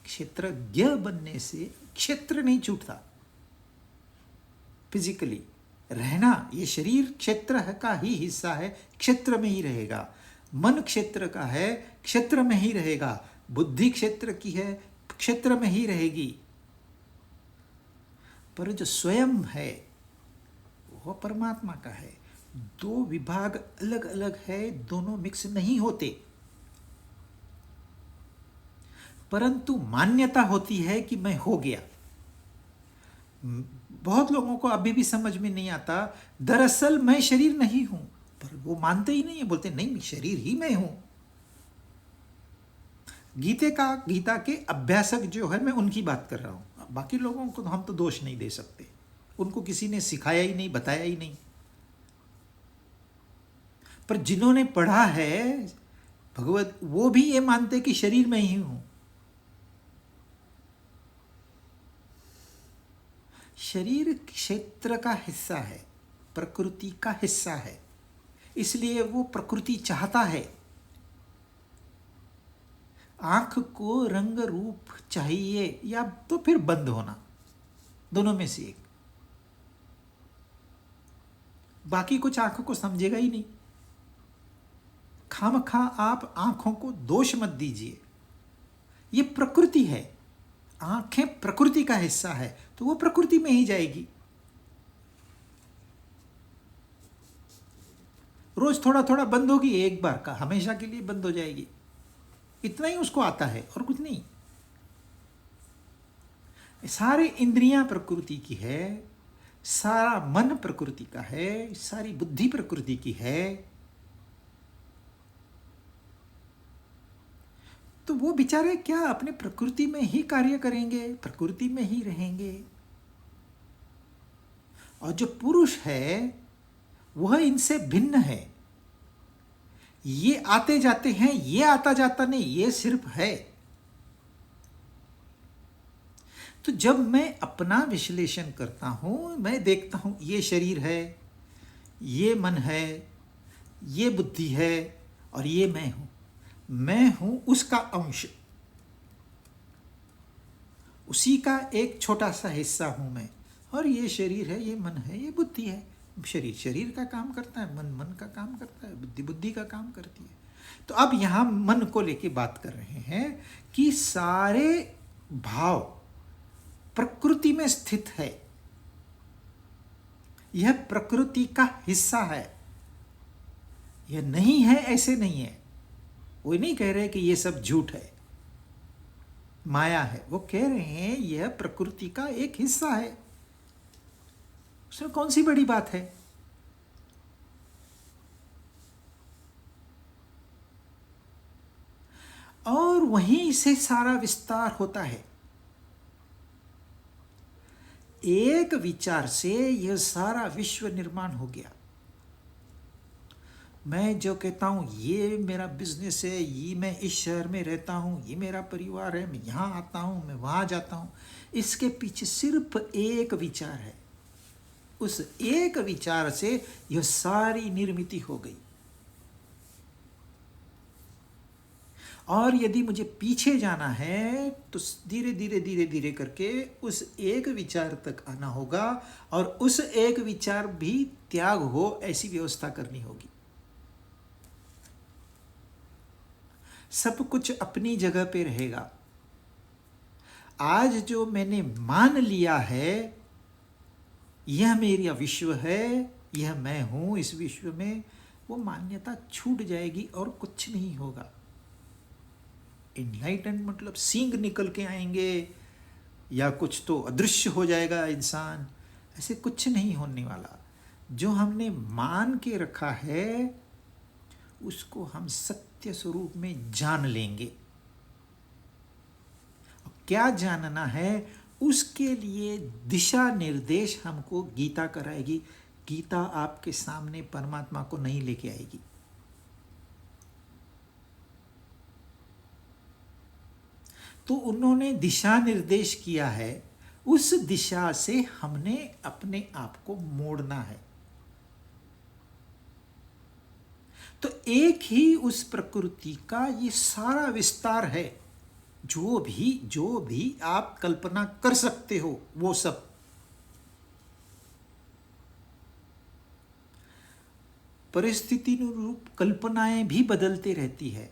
क्षेत्रज्ञ बनने से क्षेत्र नहीं छूटता। फिजिकली रहना, ये शरीर क्षेत्र का ही हिस्सा है, क्षेत्र में ही रहेगा। मन क्षेत्र का है, क्षेत्र में ही रहेगा। बुद्धि क्षेत्र की है, क्षेत्र में ही रहेगी। पर जो स्वयं है वो परमात्मा का है। दो विभाग अलग अलग है, दोनों मिक्स नहीं होते, परंतु मान्यता होती है कि मैं हो गया। बहुत लोगों को अभी भी समझ में नहीं आता, दरअसल मैं शरीर नहीं हूं, पर वो मानते ही नहीं है, बोलते नहीं शरीर ही मैं हूं। गीता के अभ्यासक जो है, मैं उनकी बात कर रहा हूं। बाकी लोगों को हम तो दोष नहीं दे सकते, उनको किसी ने सिखाया ही नहीं, बताया ही नहीं। पर जिन्होंने पढ़ा है भगवत, वो भी ये मानते कि शरीर में ही हूं। शरीर क्षेत्र का हिस्सा है, प्रकृति का हिस्सा है, इसलिए वो प्रकृति चाहता है। आंख को रंग रूप चाहिए या तो फिर बंद होना, दोनों में से एक। बाकी कुछ आंखों को समझेगा ही नहीं। खामखा आप आंखों को दोष मत दीजिए, ये प्रकृति है। आंखें प्रकृति का हिस्सा है तो वो प्रकृति में ही जाएगी। रोज थोड़ा थोड़ा बंद होगी, एक बार का हमेशा के लिए बंद हो जाएगी। इतना ही उसको आता है और कुछ नहीं। सारे इंद्रियां प्रकृति की है, सारा मन प्रकृति का है, सारी बुद्धि प्रकृति की है। तो वो बेचारे क्या अपने प्रकृति में ही कार्य करेंगे, प्रकृति में ही रहेंगे। और जो पुरुष है वह इनसे भिन्न है। ये आते जाते हैं, ये आता जाता नहीं, ये सिर्फ है। तो जब मैं अपना विश्लेषण करता हूं, मैं देखता हूं ये शरीर है, ये मन है, ये बुद्धि है और ये मैं हूं। मैं हूं उसका अंश, उसी का एक छोटा सा हिस्सा हूं मैं। और ये शरीर है, ये मन है, ये बुद्धि है। शरीर शरीर का काम करता है, मन मन का काम करता है, बुद्धि बुद्धि का काम करती है। तो अब यहां मन को लेके बात कर रहे हैं कि सारे भाव प्रकृति में स्थित है, यह प्रकृति का हिस्सा है। यह नहीं है ऐसे नहीं है। वो नहीं कह रहे कि ये सब झूठ है, माया है। वो कह रहे हैं यह प्रकृति का एक हिस्सा है। उसमें कौन सी बड़ी बात है। और वहीं से सारा विस्तार होता है। एक विचार से यह सारा विश्व निर्माण हो गया। मैं जो कहता हूँ ये मेरा बिजनेस है, ये मैं इस शहर में रहता हूँ, ये मेरा परिवार है, मैं यहाँ आता हूँ, मैं वहाँ जाता हूँ, इसके पीछे सिर्फ एक विचार है। उस एक विचार से यह सारी निर्मिति हो गई। और यदि मुझे पीछे जाना है तो धीरे धीरे धीरे धीरे करके उस एक विचार तक आना होगा और उस एक विचार भी त्याग हो, ऐसी व्यवस्था करनी होगी। सब कुछ अपनी जगह पे रहेगा। आज जो मैंने मान लिया है यह मेरा विश्व है, यह मैं हूं इस विश्व में, वो मान्यता छूट जाएगी और कुछ नहीं होगा। इनलाइटन मतलब सींग निकल के आएंगे या कुछ तो अदृश्य हो जाएगा इंसान, ऐसे कुछ नहीं होने वाला। जो हमने मान के रखा है उसको हम सत्य स्वरूप में जान लेंगे। क्या जानना है, उसके लिए दिशा निर्देश हमको गीता कराएगी। गीता आपके सामने परमात्मा को नहीं लेके आएगी। तो उन्होंने दिशा निर्देश किया है, उस दिशा से हमने अपने आप को मोड़ना है। तो एक ही उस प्रकृति का ये सारा विस्तार है। जो भी आप कल्पना कर सकते हो वो सब। परिस्थिति अनुरूप कल्पनाएं भी बदलते रहती है।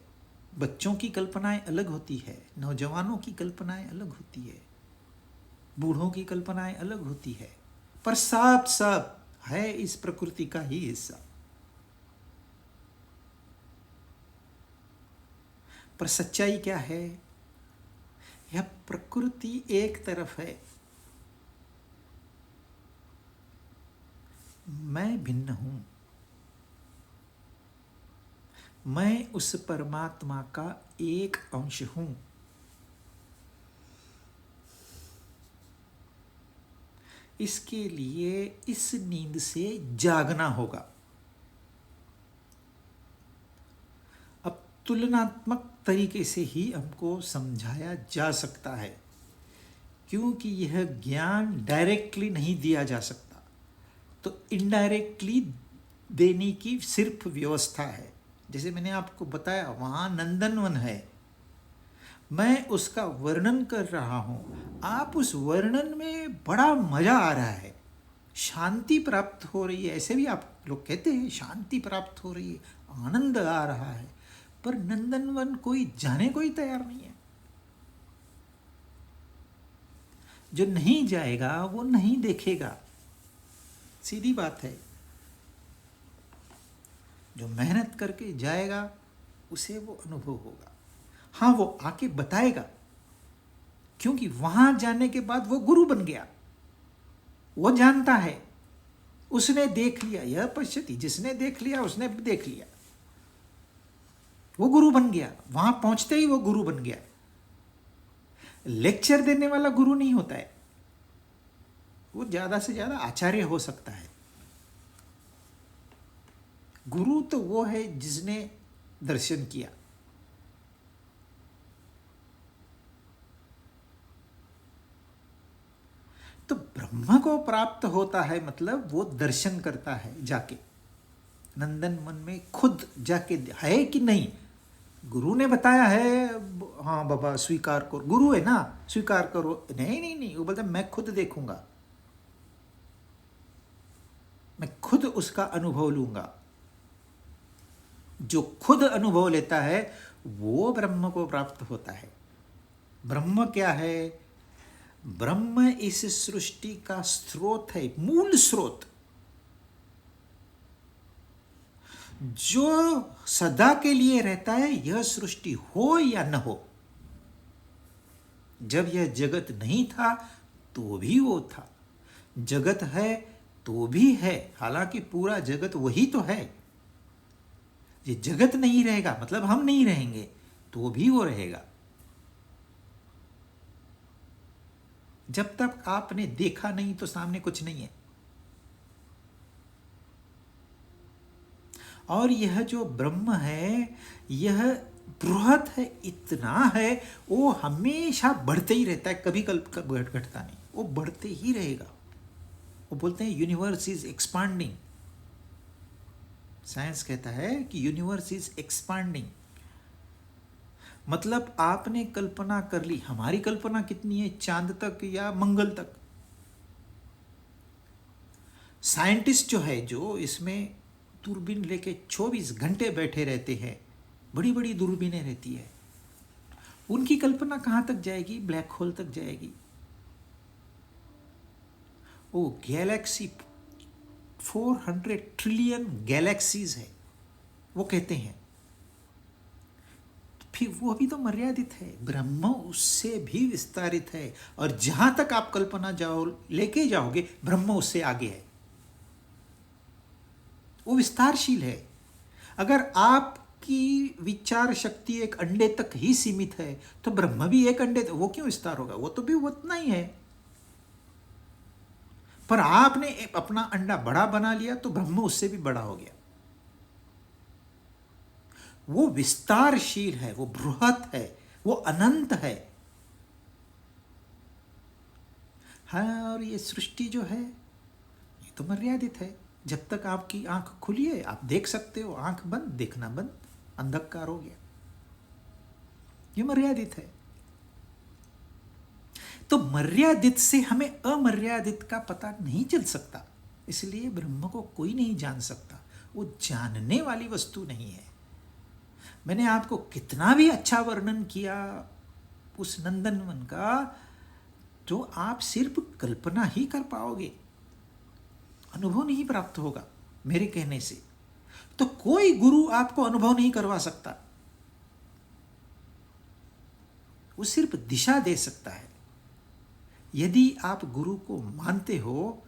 बच्चों की कल्पनाएं अलग होती है, नौजवानों की कल्पनाएं अलग होती है, बूढ़ों की कल्पनाएं अलग होती है, पर सब है इस प्रकृति का ही हिस्सा। पर सच्चाई क्या है? यह प्रकृति एक तरफ है, मैं भिन्न हूं। मैं उस परमात्मा का एक अंश हूं। इसके लिए इस नींद से जागना होगा। अब तुलनात्मक तरीके से ही हमको समझाया जा सकता है, क्योंकि यह ज्ञान डायरेक्टली नहीं दिया जा सकता, तो इनडायरेक्टली देने की सिर्फ व्यवस्था है। जैसे मैंने आपको बताया, वहाँ नंदनवन है, मैं उसका वर्णन कर रहा हूँ, आप उस वर्णन में बड़ा मजा आ रहा है, शांति प्राप्त हो रही है। ऐसे भी आप लोग कहते हैं शांति प्राप्त हो रही है, आनंद आ रहा है, पर नंदनवन कोई जाने को ही तैयार नहीं है। जो नहीं जाएगा वो नहीं देखेगा, सीधी बात है। जो मेहनत करके जाएगा उसे वो अनुभव होगा। हाँ, वो आके बताएगा, क्योंकि वहां जाने के बाद वो गुरु बन गया। वो जानता है, उसने देख लिया। यह पश्यति, जिसने देख लिया उसने देख लिया, वो गुरु बन गया। वहां पहुंचते ही वो गुरु बन गया। लेक्चर देने वाला गुरु नहीं होता है, वो ज्यादा से ज्यादा आचार्य हो सकता है। गुरु तो वो है जिसने दर्शन किया। तो ब्रह्म को प्राप्त होता है मतलब वो दर्शन करता है जाके, नंदन मन में खुद जाके। है कि नहीं? गुरु ने बताया है, हाँ बाबा स्वीकार करो, गुरु है ना, स्वीकार करो। नहीं नहीं नहीं, वो बोलता मैं खुद देखूंगा, मैं खुद उसका अनुभव लूंगा। जो खुद अनुभव लेता है वो ब्रह्म को प्राप्त होता है। ब्रह्म क्या है? ब्रह्म इस सृष्टि का स्रोत है, मूल स्रोत, जो सदा के लिए रहता है। यह सृष्टि हो या न हो, जब यह जगत नहीं था तो भी वो था, जगत है तो भी है। हालांकि पूरा जगत वही तो है। ये जगत नहीं रहेगा मतलब हम नहीं रहेंगे, तो भी वो रहेगा। जब तक आपने देखा नहीं तो सामने कुछ नहीं है। और यह जो ब्रह्म है, यह बृहत है, इतना है, वो हमेशा बढ़ते ही रहता है, कभी घटता नहीं, वो बढ़ते ही रहेगा। वो बोलते हैं यूनिवर्स इज एक्सपांडिंग। साइंस कहता है कि यूनिवर्स इज एक्सपांडिंग। मतलब आपने कल्पना कर ली, हमारी कल्पना कितनी है, चांद तक या मंगल तक। साइंटिस्ट जो है, जो इसमें दूरबीन लेके 24 घंटे बैठे रहते हैं, बड़ी बड़ी दूरबीनें रहती है, उनकी कल्पना कहाँ तक जाएगी? ब्लैक होल तक जाएगी। वो गैलेक्सी 400 ट्रिलियन गैलेक्सीज है, वो कहते हैं। फिर वो भी तो मर्यादित है, ब्रह्म उससे भी विस्तारित है, और जहां तक आप कल्पना लेके जाओगे ब्रह्म उससे आगे है, वो विस्तारशील है। अगर आपकी विचार शक्ति एक अंडे तक ही सीमित है तो ब्रह्म भी एक अंडे तक, वो क्यों विस्तार होगा, वो तो भी उतना ही है। पर आपने अपना अंडा बड़ा बना लिया तो ब्रह्म उससे भी बड़ा हो गया। वो विस्तारशील है, वो बृहत है, वो अनंत है। हाँ, और ये सृष्टि जो है ये तो मर्यादित है। जब तक आपकी आंख खुली है आप देख सकते हो, आंख बंद देखना बंद, अंधकार हो गया। ये मर्यादित है। तो मर्यादित से हमें अमर्यादित का पता नहीं चल सकता, इसलिए ब्रह्म को कोई नहीं जान सकता, वो जानने वाली वस्तु नहीं है। मैंने आपको कितना भी अच्छा वर्णन किया उस नंदनवन का, तो आप सिर्फ कल्पना ही कर पाओगे, अनुभव नहीं प्राप्त होगा मेरे कहने से। तो कोई गुरु आपको अनुभव नहीं करवा सकता, वो सिर्फ दिशा दे सकता है। यदि आप गुरु को मानते हो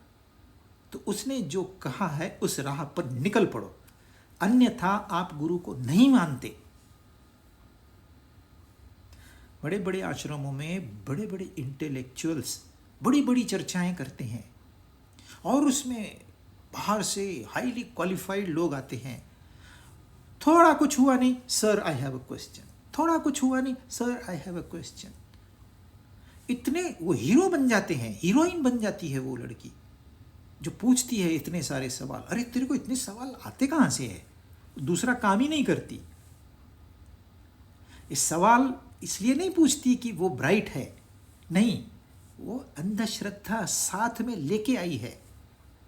तो उसने जो कहा है उस राह पर निकल पड़ो, अन्यथा आप गुरु को नहीं मानते। बड़े बड़े आश्रमों में बड़े बड़े इंटेलेक्चुअल्स बड़ी बड़ी चर्चाएं करते हैं, और उसमें बाहर से हाईली क्वालिफाइड लोग आते हैं। थोड़ा कुछ हुआ नहीं, sir I have a question, थोड़ा कुछ हुआ नहीं, sir I have a question. इतने वो हीरो बन जाते हैं, हीरोइन बन जाती है वो लड़की जो पूछती है इतने सारे सवाल। अरे तेरे को इतने सवाल आते कहाँ से है, दूसरा काम ही नहीं करती। इस सवाल इसलिए नहीं पूछती कि वो ब्राइट है, नहीं, वो अंधश्रद्धा साथ में लेके आई है,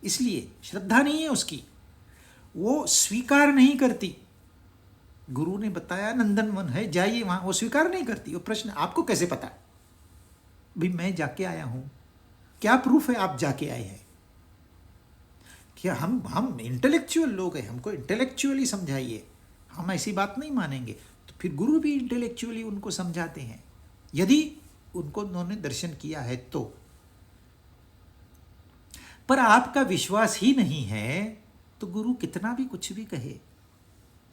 इसलिए श्रद्धा नहीं है उसकी, वो स्वीकार नहीं करती। गुरु ने बताया नंदनवन है, जाइए वहां, वो स्वीकार नहीं करती। वो प्रश्न आपको कैसे पता, भाई मैं जाके आया हूं, क्या प्रूफ है आप जाके आए हैं? क्या हम इंटेलेक्चुअल लोग हैं, हमको इंटेलेक्चुअली समझाइए, हम ऐसी बात नहीं मानेंगे। तो फिर गुरु भी इंटेलेक्चुअली उनको समझाते हैं, यदि उनको उन्होंने दर्शन किया है तो। पर आपका विश्वास ही नहीं है तो गुरु कितना भी कुछ भी कहे,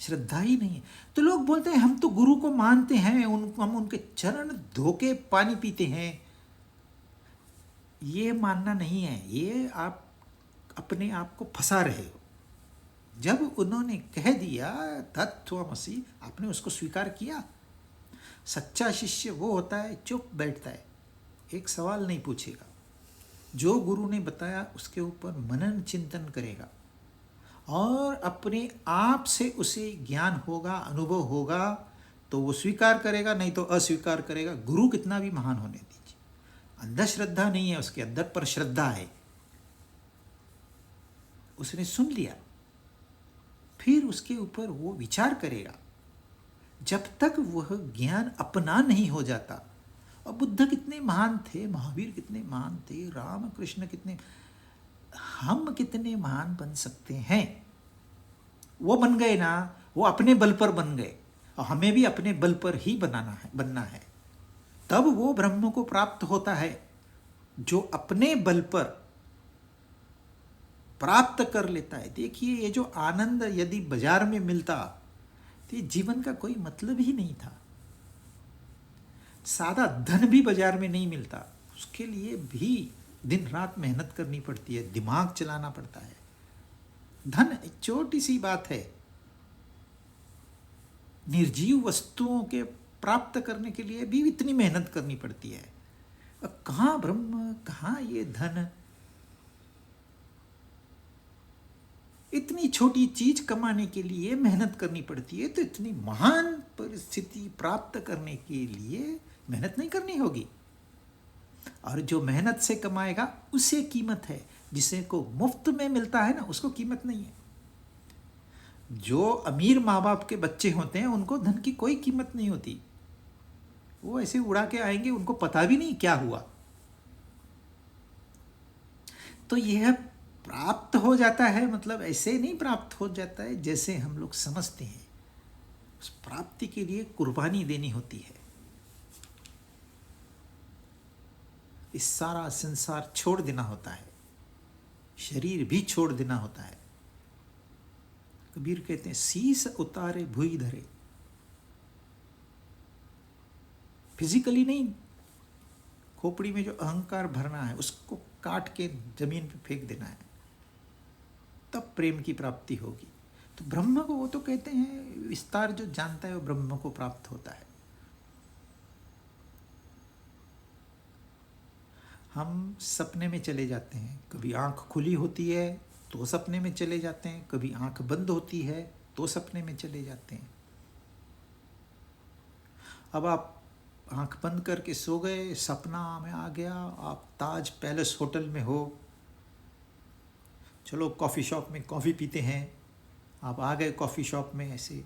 श्रद्धा ही नहीं है। तो लोग बोलते हैं हम तो गुरु को मानते हैं, हम उनके चरण धो के पानी पीते हैं। ये मानना नहीं है, ये आप अपने आप को फंसा रहे हो। जब उन्होंने कह दिया तत्त्वमसि, आपने उसको स्वीकार किया। सच्चा शिष्य वो होता है चुप बैठता है, एक सवाल नहीं पूछेगा, जो गुरु ने बताया उसके ऊपर मनन चिंतन करेगा, और अपने आप से उसे ज्ञान होगा, अनुभव होगा तो वो स्वीकार करेगा, नहीं तो अस्वीकार करेगा। गुरु कितना भी महान होने दीजिए, अंधश्रद्धा नहीं है उसके अंदर, पर श्रद्धा है। उसने सुन लिया, फिर उसके ऊपर वो विचार करेगा। जब तक वह ज्ञान अपना नहीं हो जाता। और बुद्ध कितने महान थे, महावीर कितने महान थे, राम कृष्ण कितने, हम कितने महान बन सकते हैं? वो बन गए ना, वो अपने बल पर बन गए, और हमें भी अपने बल पर ही बनना है। तब वो ब्रह्म को प्राप्त होता है। जो अपने बल पर प्राप्त कर लेता है, देखिए ये जो आनंद यदि बाजार में मिलता तो ये जीवन का कोई मतलब ही नहीं था। सादा धन भी बाजार में नहीं मिलता, उसके लिए भी दिन रात मेहनत करनी पड़ती है, दिमाग चलाना पड़ता है। धन छोटी सी बात है, निर्जीव वस्तुओं के प्राप्त करने के लिए भी इतनी मेहनत करनी पड़ती है। कहाँ ब्रह्म, कहाँ ये धन? इतनी छोटी चीज कमाने के लिए मेहनत करनी पड़ती है, तो इतनी महान परिस्थिति प्राप्त करने के लिए मेहनत नहीं करनी होगी। और जो मेहनत से कमाएगा उसे कीमत है, जिसे को मुफ्त में मिलता है ना उसको कीमत नहीं है। जो अमीर माँ बाप के बच्चे होते हैं उनको धन की कोई कीमत नहीं होती, वो ऐसे उड़ा के आएंगे, उनको पता भी नहीं क्या हुआ। तो यह प्राप्त हो जाता है, मतलब ऐसे नहीं प्राप्त हो जाता है जैसे हम लोग समझते हैं। उस प्राप्ति के लिए कुर्बानी देनी होती है। इस सारा संसार छोड़ देना होता है, शरीर भी छोड़ देना होता है। कबीर कहते हैं शीस उतारे भुई धरे। फिजिकली नहीं, खोपड़ी में जो अहंकार भरना है उसको काट के जमीन पे फेंक देना है, तब प्रेम की प्राप्ति होगी। तो ब्रह्म को वो तो कहते हैं विस्तार जो जानता है वो ब्रह्म को प्राप्त होता है। हम सपने में चले जाते हैं, कभी आंख खुली होती है तो सपने में चले जाते हैं, कभी आंख बंद होती है तो सपने में चले जाते हैं। अब आप आंख बंद करके सो गए, सपना में आ गया, आप ताज पैलेस होटल में हो, चलो कॉफ़ी शॉप में कॉफ़ी पीते हैं। आप आ गए कॉफ़ी शॉप में ऐसे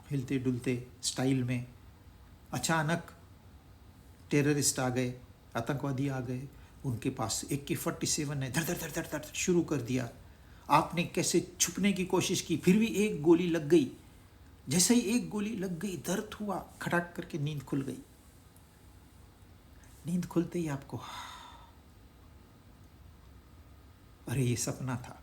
हिलते डुलते स्टाइल में, अचानक टेररिस्ट आ गए, आतंकवादी आ गए, उनके पास AK-47 है, धड़ धड़ धड़ धड़ धड़ शुरू कर दिया। आपने कैसे छुपने की कोशिश की, फिर भी एक गोली लग गई। जैसे ही एक गोली लग गई दर्द हुआ, खटाक करके नींद खुल गई। नींद खुलते ही आपको अरे ये सपना था,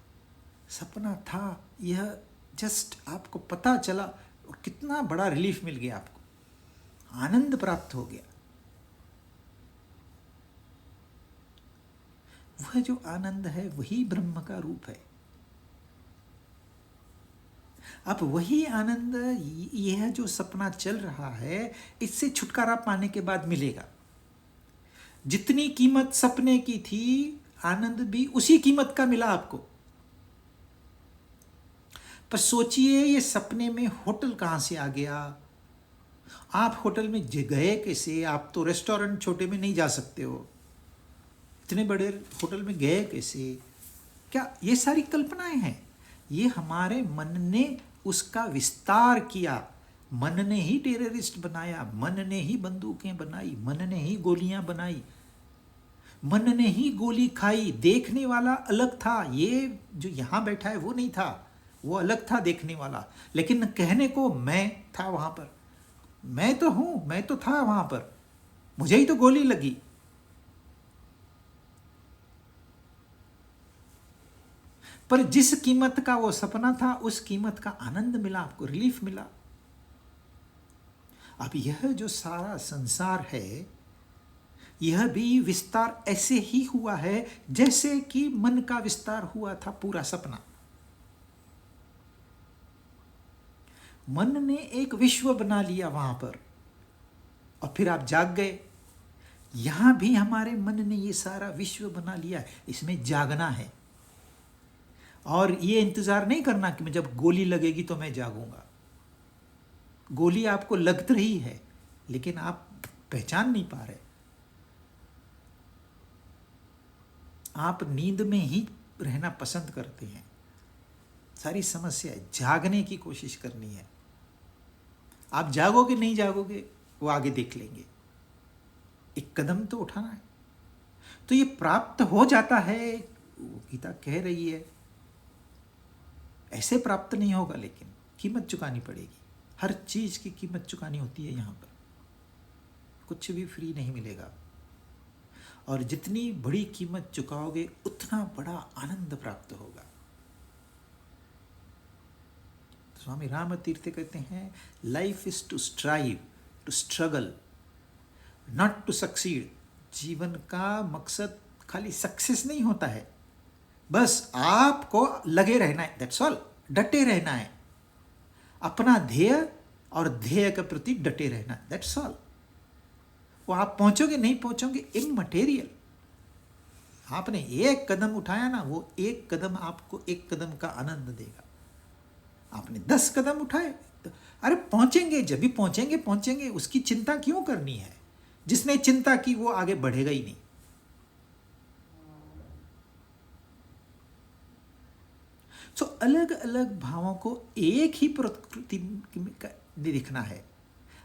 सपना था, यह जस्ट आपको पता चला और कितना बड़ा रिलीफ मिल गया, आपको आनंद प्राप्त हो गया। वह जो आनंद है वही ब्रह्म का रूप है। अब वही आनंद यह जो सपना चल रहा है इससे छुटकारा पाने के बाद मिलेगा। जितनी कीमत सपने की थी आनंद भी उसी कीमत का मिला आपको। पर सोचिए ये सपने में होटल कहां से आ गया, आप होटल में गए कैसे? आप तो रेस्टोरेंट छोटे में नहीं जा सकते हो, इतने बड़े होटल में गए कैसे? क्या ये सारी कल्पनाएं हैं? ये हमारे मन ने उसका विस्तार किया, मन ने ही टेररिस्ट बनाया, मन ने ही बंदूकें बनाई, मन ने ही गोलियां बनाई, मन ने ही गोली खाई। देखने वाला अलग था, ये जो यहाँ बैठा है वो नहीं था, वो अलग था देखने वाला, लेकिन कहने को मैं था वहां पर, मैं तो हूं, मैं तो था वहां पर, मुझे ही तो गोली लगी। पर जिस कीमत का वो सपना था उस कीमत का आनंद मिला, आपको रिलीफ मिला। अब यह जो सारा संसार है यह भी विस्तार ऐसे ही हुआ है जैसे कि मन का विस्तार हुआ था पूरा सपना। मन ने एक विश्व बना लिया वहां पर और फिर आप जाग गए। यहां भी हमारे मन ने ये सारा विश्व बना लिया है, इसमें जागना है और ये इंतजार नहीं करना कि मैं जब गोली लगेगी तो मैं जागूंगा। गोली आपको लग रही है लेकिन आप पहचान नहीं पा रहे, आप नींद में ही रहना पसंद करते हैं। सारी समस्या है, जागने की कोशिश करनी है। आप जागोगे नहीं जागोगे वो आगे देख लेंगे, एक कदम तो उठाना है। तो ये प्राप्त हो जाता है, गीता कह रही है ऐसे प्राप्त नहीं होगा, लेकिन कीमत चुकानी पड़ेगी। हर चीज की कीमत चुकानी होती है यहाँ पर, कुछ भी फ्री नहीं मिलेगा। और जितनी बड़ी कीमत चुकाओगे उतना बड़ा आनंद प्राप्त होगा। स्वामी राम तीर्थ कहते हैं life is to strive, to struggle, not to succeed. जीवन का मकसद खाली सक्सेस नहीं होता है, बस आपको लगे रहना है, दैट्स ऑल, डटे रहना है, अपना ध्येय और ध्येय के प्रति डटे रहना, दैट्स ऑल। वो आप पहुंचोगे नहीं पहुंचोगे इममटेरियल। आपने एक कदम उठाया ना, वो एक कदम आपको एक कदम का आनंद देगा। आपने 10 कदम उठाए तो अरे पहुंचेंगे, जब भी पहुंचेंगे पहुंचेंगे, उसकी चिंता क्यों करनी है? जिसने चिंता की वो आगे बढ़ेगा ही नहीं। तो अलग अलग भावों को एक ही प्रकृति में दिखना है।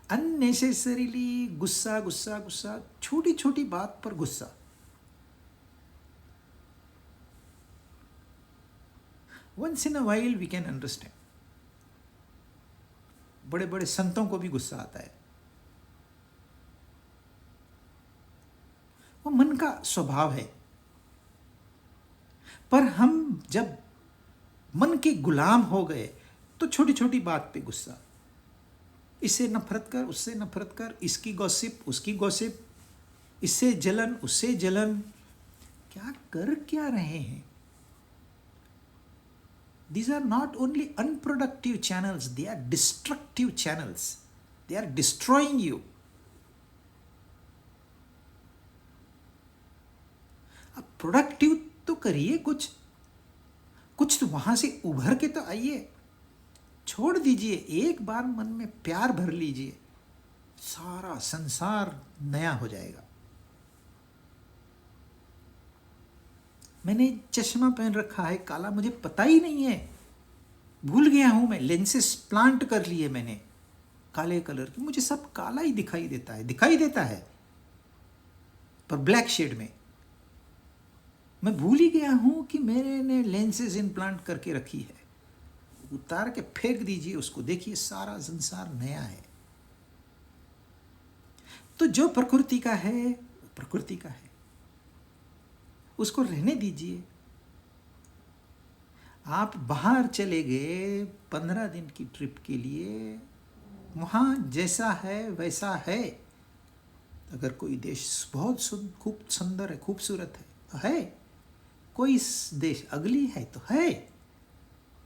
अननेसेसरीली गुस्सा गुस्सा गुस्सा, छोटी छोटी बात पर गुस्सा, once in a while we can understand. बड़े बड़े संतों को भी गुस्सा आता है, वो मन का स्वभाव है। पर हम जब मन के गुलाम हो गए तो छोटी छोटी बात पे गुस्सा, इससे नफरत कर, उससे नफरत कर, इसकी गॉसिप, उसकी गॉसिप, इससे जलन, उससे जलन। क्या कर क्या रहे हैं? These are not only unproductive channels, they are destructive channels. They are destroying you. अब प्रोडक्टिव तो करिए, कुछ तो वहां से उभर के तो आइए। छोड़ दीजिए, एक बार मन में प्यार भर लीजिए, सारा संसार नया हो जाएगा। मैंने चश्मा पहन रखा है काला, मुझे पता ही नहीं है, भूल गया हूं मैं, लेंसेस प्लांट कर लिए मैंने काले कलर की, मुझे सब काला ही दिखाई देता है पर ब्लैक शेड में। मैं भूल ही गया हूं कि मैंने लेंसेस इम्प्लांट करके रखी है। उतार के फेंक दीजिए उसको, देखिए सारा संसार नया है। तो जो प्रकृति का है प्रकृति का है, उसको रहने दीजिए। आप बाहर चले गए 15 दिन की ट्रिप के लिए, वहाँ जैसा है वैसा है। अगर कोई देश बहुत खूब सुंदर है, खूबसूरत है तो है, कोई देश अगली है तो है,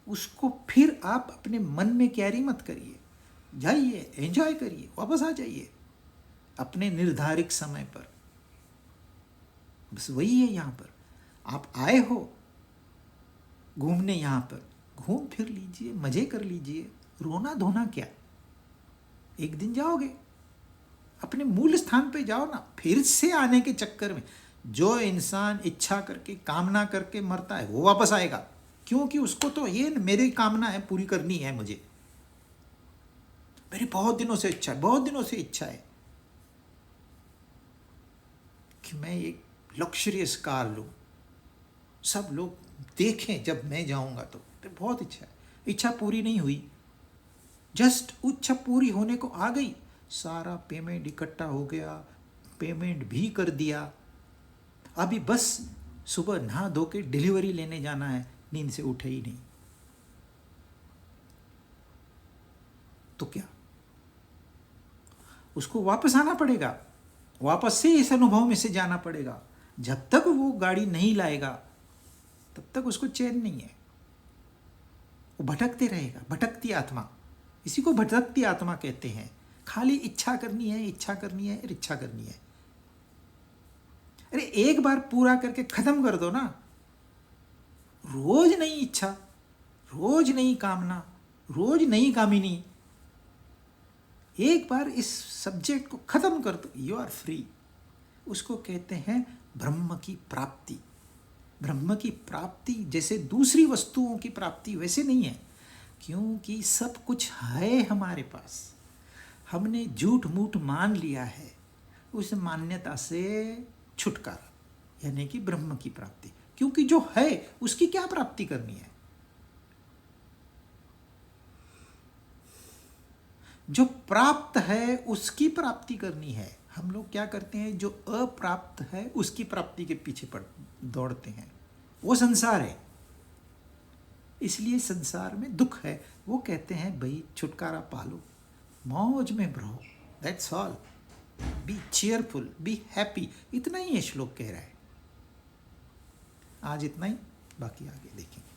उसको फिर आप अपने मन में कैरी मत करिए, जाइए, एंजॉय करिए, वापस आ जाइए अपने निर्धारित समय पर। बस वही है। यहाँ पर आप आए हो घूमने, यहाँ पर घूम फिर लीजिए, मजे कर लीजिए, रोना धोना क्या, एक दिन जाओगे, अपने मूल स्थान पे जाओ ना। फिर से आने के चक्कर में जो इंसान इच्छा करके, कामना करके मरता है वो वापस आएगा, क्योंकि उसको तो ये मेरी कामना है, पूरी करनी है मुझे, मेरी बहुत दिनों से इच्छा है कि मैं एक लग्जरियस कार लूं, सब लोग देखें जब मैं जाऊंगा। तो बहुत इच्छा पूरी नहीं हुई, जस्ट इच्छा पूरी होने को आ गई, सारा पेमेंट इकट्ठा हो गया, पेमेंट भी कर दिया, अभी बस सुबह नहा धो के डिलीवरी लेने जाना है, नींद से उठे ही नहीं। तो क्या, उसको वापस आना पड़ेगा, वापस से इस अनुभव में से जाना पड़ेगा। जब तक वो गाड़ी नहीं लाएगा तब तक उसको चैन नहीं है, वो भटकते रहेगा, भटकती आत्मा। इसी को भटकती आत्मा कहते हैं। खाली इच्छा करनी है, इच्छा करनी है, इच्छा करनी है। अरे एक बार पूरा करके खत्म कर दो ना। रोज नई इच्छा, रोज नई कामना, रोज नई कामिनी। एक बार इस सब्जेक्ट को खत्म कर दो, यू आर फ्री। उसको कहते हैं ब्रह्म की प्राप्ति। ब्रह्म की प्राप्ति जैसे दूसरी वस्तुओं की प्राप्ति वैसे नहीं है, क्योंकि सब कुछ है हमारे पास। हमने झूठ मूठ मान लिया है, उस मान्यता से छुटकारा, यानी कि ब्रह्म की प्राप्ति। क्योंकि जो है उसकी क्या प्राप्ति करनी है? जो प्राप्त है उसकी प्राप्ति करनी है। हम लोग क्या करते हैं, जो अप्राप्त है उसकी प्राप्ति के पीछे दौड़ते हैं। वो संसार है, इसलिए संसार में दुख है। वो कहते हैं भाई छुटकारा पालो, मौज में रहो, that's all, be cheerful, be happy. इतना ही ये श्लोक कह रहा है। आज इतना ही, बाकी आगे देखेंगे।